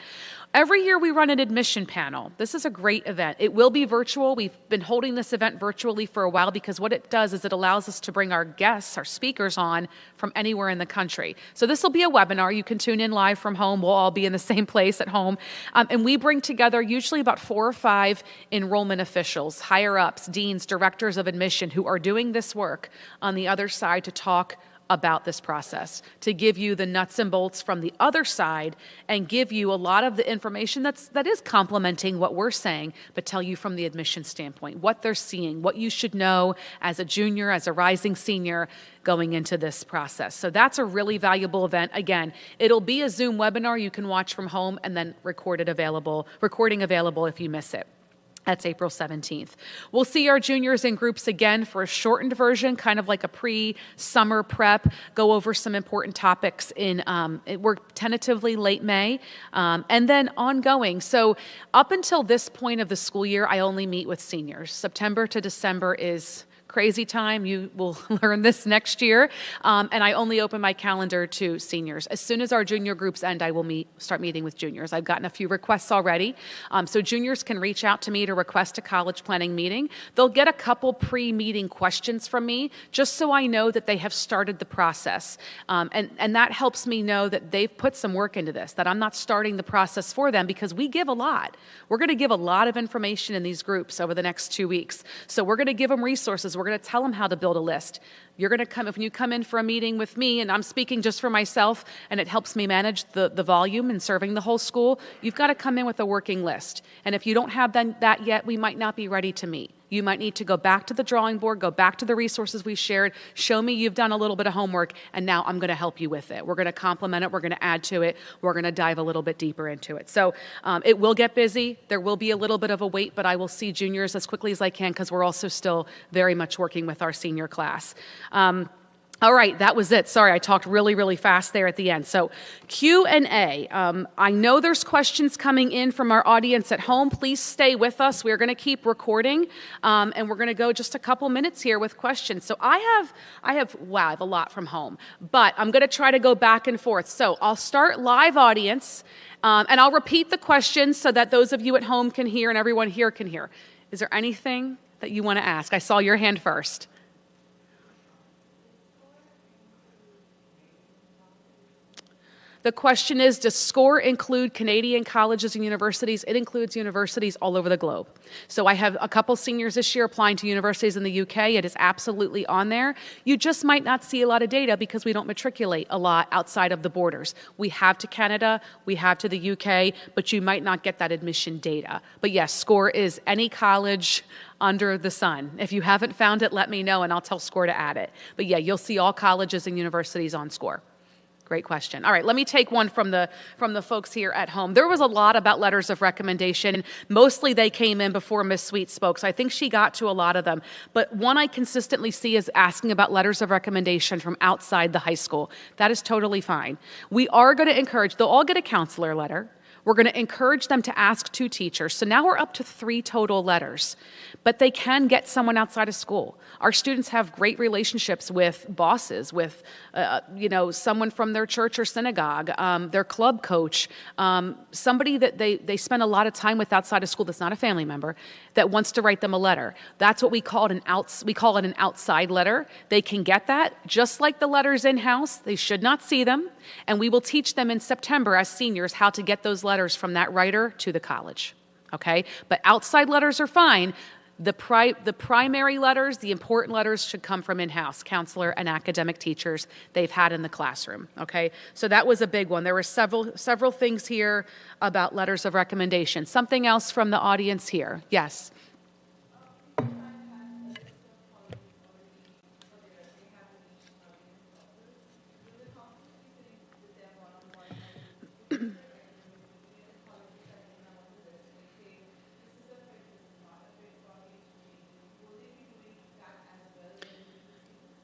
Every year we run an admission panel. This is a great event. It will be virtual. We've been holding this event virtually for a while because what it does is it allows us to bring our guests, our speakers on from anywhere in the country. So this will be a webinar. You can tune in live from home. We'll all be in the same place at home. And we bring together usually about 4 or 5 enrollment officials, higher ups, deans, directors of admission who are doing this work on the other side to talk about this process, to give you the nuts and bolts from the other side and give you a lot of the information that is complementing what we're saying, but tell you from the admission standpoint, what they're seeing, what you should know as a junior, as a rising senior going into this process. So that's a really valuable event. Again, it'll be a Zoom webinar you can watch from home and then recording available if you miss it. That's April 17th. We'll see our juniors in groups again for a shortened version, kind of like a pre-summer prep, go over some important topics we're tentatively late May, and then ongoing. So up until this point of the school year, I only meet with seniors. September to December is crazy time. You will learn this next year. And I only open my calendar to seniors. As soon as our junior groups end, I will start meeting with juniors. I've gotten a few requests already. So juniors can reach out to me to request a college planning meeting. They'll get a couple pre-meeting questions from me, just so I know that they have started the process. And that helps me know that they've put some work into this, that I'm not starting the process for them, because we give a lot. We're going to give a lot of information in these groups over the next 2 weeks. So we're going to give them resources. We're going to tell them how to build a list. You're going to come, if you come in for a meeting with me, and I'm speaking just for myself, and it helps me manage the volume and serving the whole school, you've got to come in with a working list. And if you don't have that yet, we might not be ready to meet. You might need to go back to the drawing board, go back to the resources we shared, show me you've done a little bit of homework, and now I'm going to help you with it. We're going to complement it. We're going to add to it. We're going to dive a little bit deeper into it. So it will get busy. There will be a little bit of a wait, but I will see juniors as quickly as I can, because we're also still very much working with our senior class. All right, that was it. Sorry, I talked really, really fast there at the end. So Q&A. I know there's questions coming in from our audience at home. Please stay with us. We're going to keep recording, and we're going to go just a couple minutes here with questions. So I have a lot from home, but I'm going to try to go back and forth. So I'll start live audience, and I'll repeat the questions so that those of you at home can hear and everyone here can hear. Is there anything that you want to ask? I saw your hand first. The question is, does SCORE include Canadian colleges and universities? It includes universities all over the globe. So I have a couple seniors this year applying to universities in the UK. It is absolutely on there. You just might not see a lot of data because we don't matriculate a lot outside of the borders. We have to Canada, we have to the UK, but you might not get that admission data. But yes, SCORE is any college under the sun. If you haven't found it, let me know and I'll tell SCORE to add it. But yeah, you'll see all colleges and universities on SCORE. Great question. All right, let me take one from the folks here at home. There was a lot about letters of recommendation. Mostly they came in before Ms. Sweet spoke, so I think she got to a lot of them. But one I consistently see is asking about letters of recommendation from outside the high school. That is totally fine. We are going to encourage, they'll all get a counselor letter. We're going to encourage them to ask 2 teachers. So now we're up to 3 total letters. But they can get someone outside of school. Our students have great relationships with bosses, with someone from their church or synagogue, their club coach, somebody that they spend a lot of time with outside of school that's not a family member, that wants to write them a letter. That's what we call it an outside letter. They can get that just like the letters in-house. They should not see them. And we will teach them in September as seniors how to get those letters from that writer to the college. Okay? But outside letters are fine. The primary letters, the important letters, should come from in-house, counselor and academic teachers they've had in the classroom, okay? So that was a big one. There were several things here about letters of recommendation. Something else from the audience here? Yes?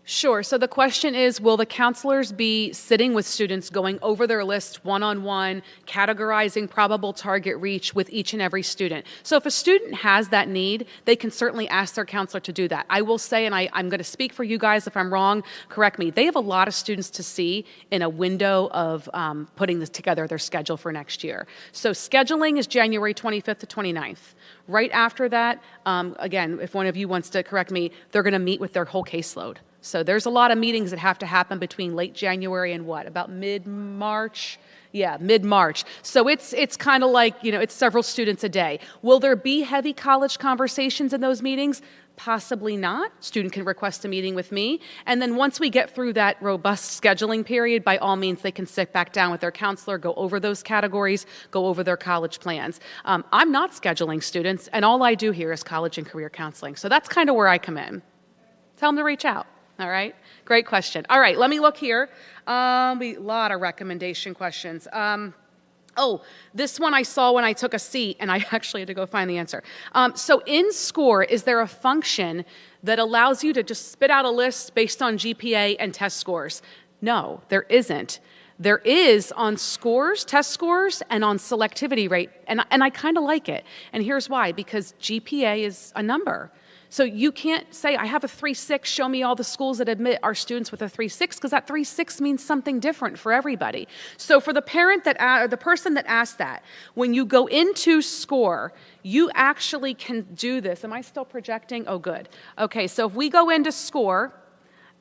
Sure. So the question is, will the counselors be sitting with students, going over their list one-on-one, categorizing probable target reach with each and every student? So if a student has that need, they can certainly ask their counselor to do that. I will say, and I'm going to speak for you guys if I'm wrong, correct me, they have a lot of students to see in a window of putting this together, their schedule for next year. So scheduling is January 25th to 29th. Right after that, again, if one of you wants to correct me, they're going to meet with their whole caseload. So there's a lot of meetings that have to happen between late January and about mid-March? Yeah, mid-March. So it's kind of like, it's several students a day. Will there be heavy college conversations in those meetings? Possibly not. Student can request a meeting with me. And then once we get through that robust scheduling period, by all means, they can sit back down with their counselor, go over those categories, go over their college plans. I'm not scheduling students, and all I do here is college and career counseling. So that's kind of where I come in. Tell them to reach out. All right? Great question. All right, let me look here. A lot of recommendation questions. This one I saw when I took a seat, and I actually had to go find the answer. So in SCORE, is there a function that allows you to just spit out a list based on GPA and test scores? No, there isn't. There is on scores, test scores, and on selectivity rate, and I kind of like it. And here's why, because GPA is a number. So you can't say, I have a 3.6, show me all the schools that admit our students with a 3.6, because that 3.6 means something different for everybody. So for the parent the person that asked that, when you go into SCORE, you actually can do this. Am I still projecting? Oh, good. Okay, so if we go into SCORE,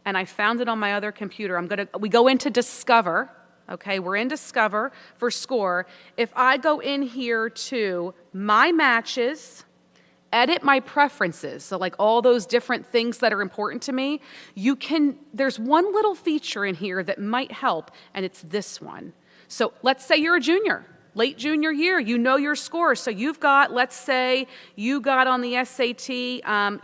and I found it on my other computer, we go into Discover. Okay, we're in Discover for SCORE. If I go in here to My Matches, edit my preferences, so like all those different things that are important to me, there's one little feature in here that might help, and it's this one. So let's say you're a junior, late junior year, you know your scores. So you've got, let's say you got on the SAT,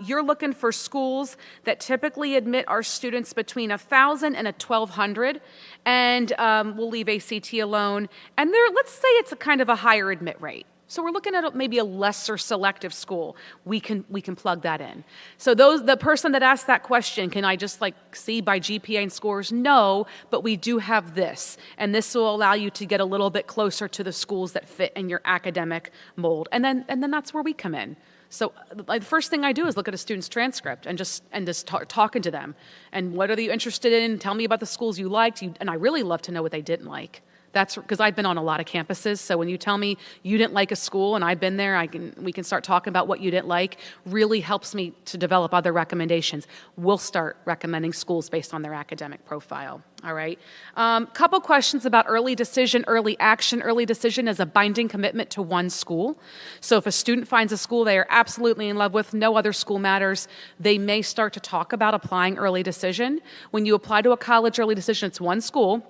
you're looking for schools that typically admit our students between 1,000 and 1,200, and we'll leave ACT alone. And let's say it's a kind of a higher admit rate. So we're looking at maybe a lesser selective school. We can plug that in. So the person that asked that question, can I just see by GPA and scores? No, but we do have this. And this will allow you to get a little bit closer to the schools that fit in your academic mold. And then that's where we come in. So the first thing I do is look at a student's transcript and just talking to them. And what are you interested in? Tell me about the schools you liked. And I really love to know what they didn't like. That's because I've been on a lot of campuses. So when you tell me you didn't like a school and I've been there, we can start talking about what you didn't like. Really helps me to develop other recommendations. We'll start recommending schools based on their academic profile. All right. Couple questions about early decision, early action. Early decision is a binding commitment to one school. So if a student finds a school they are absolutely in love with, no other school matters, they may start to talk about applying early decision. When you apply to a college early decision, it's one school.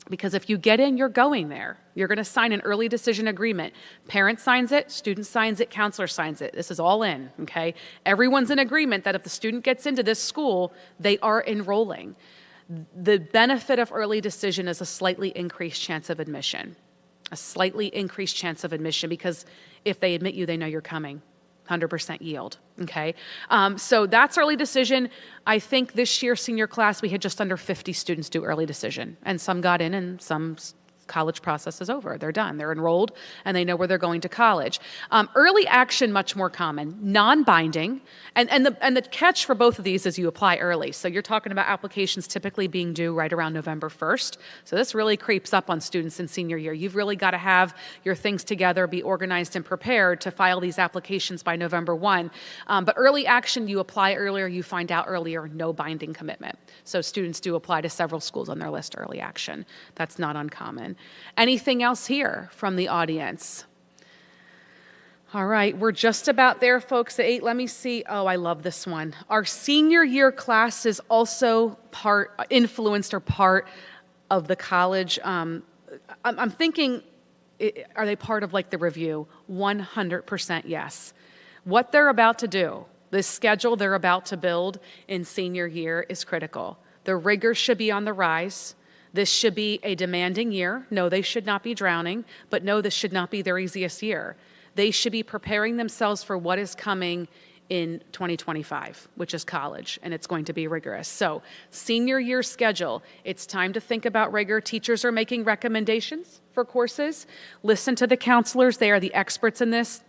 Because if you get in, you're going there. You're going to sign an early decision agreement. Parent signs it, student signs it, counselor signs it. This is all in, okay? Everyone's in agreement that if the student gets into this school, they are enrolling. The benefit of early decision is a slightly increased chance of admission. A slightly increased chance of admission because if they admit you, they know you're coming. 100% yield, okay? So that's early decision. I think this year, senior class, we had just under 50 students do early decision. And some got in and some college process is over. They're done. They're enrolled and they know where they're going to college. Early action, much more common. Non-binding. And the catch for both of these is you apply early. So you're talking about applications typically being due right around November 1st. So this really creeps up on students in senior year. You've really got to have your things together, be organized and prepared to file these applications by November 1. But early action, you apply earlier, you find out earlier, no binding commitment. So students do apply to several schools on their list early action. That's not uncommon. Anything else here from the audience? All right, we're just about there, folks, at 8. Let me see. Oh, I love this one. Our senior year class is also influenced or part of the college. I'm thinking, are they part of the review? 100% yes. What they're about to do, the schedule they're about to build in senior year is critical. The rigor should be on the rise. This should be a demanding year. No, they should not be drowning, but no, this should not be their easiest year. They should be preparing themselves for what is coming in 2025, which is college, and it's going to be rigorous. So, senior year schedule, it's time to think about rigor. Teachers are making recommendations for courses. Listen to the counselors. They are the experts in this.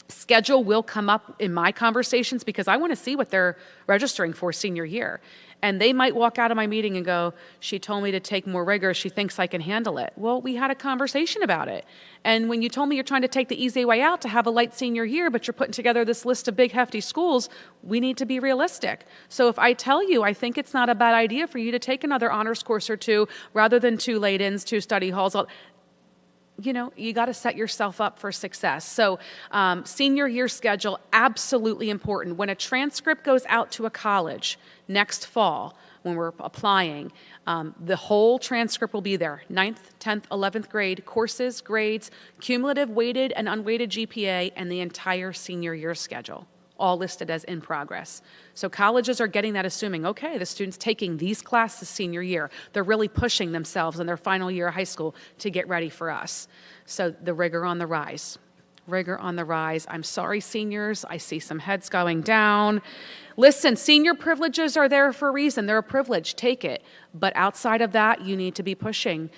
Schedule will come up in my conversations because I want to see what they're registering for senior year. And they might walk out of my meeting and go, she told me to take more rigor. She thinks I can handle it. Well, we had a conversation about it. And when you told me you're trying to take the easy way out to have a light senior year, but you're putting together this list of big, hefty schools, we need to be realistic. So if I tell you, I think it's not a bad idea for you to take another honors course or two rather than 2 late-ins, 2 study halls, you got to set yourself up for success. So senior year schedule, absolutely important. When a transcript goes out to a college next fall, when we're applying, the whole transcript will be there. 9th, 10th, 11th grade, courses, grades, cumulative weighted and unweighted GPA, and the entire senior year schedule, all listed as in progress. So colleges are getting that, assuming, okay, the student's taking these classes senior year. They're really pushing themselves in their final year of high school to get ready for us. So the rigor on the rise. Rigor on the rise. I'm sorry, seniors. I see some heads going down. Listen, senior privileges are there for a reason. They're a privilege. Take it. But outside of that, you need to be pushing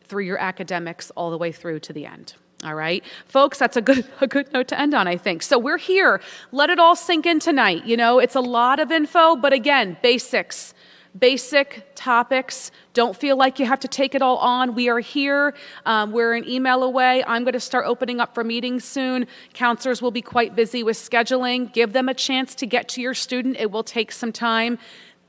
through your academics all the way through to the end. All right, folks, that's a good note to end on, I think. So we're here. Let it all sink in tonight. It's a lot of info, but again, basics, basic topics. Don't feel like you have to take it all on. We are here. We're an email away. I'm going to start opening up for meetings soon. Counselors will be quite busy with scheduling. Give them a chance to get to your student. It will take some time.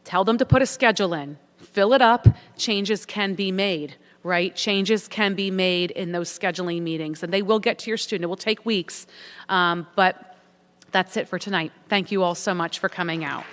Tell them to put a schedule in. Fill it up. Changes can be made. Right? Changes can be made in those scheduling meetings, and they will get to your student. It will take weeks, but that's it for tonight. Thank you all so much for coming out.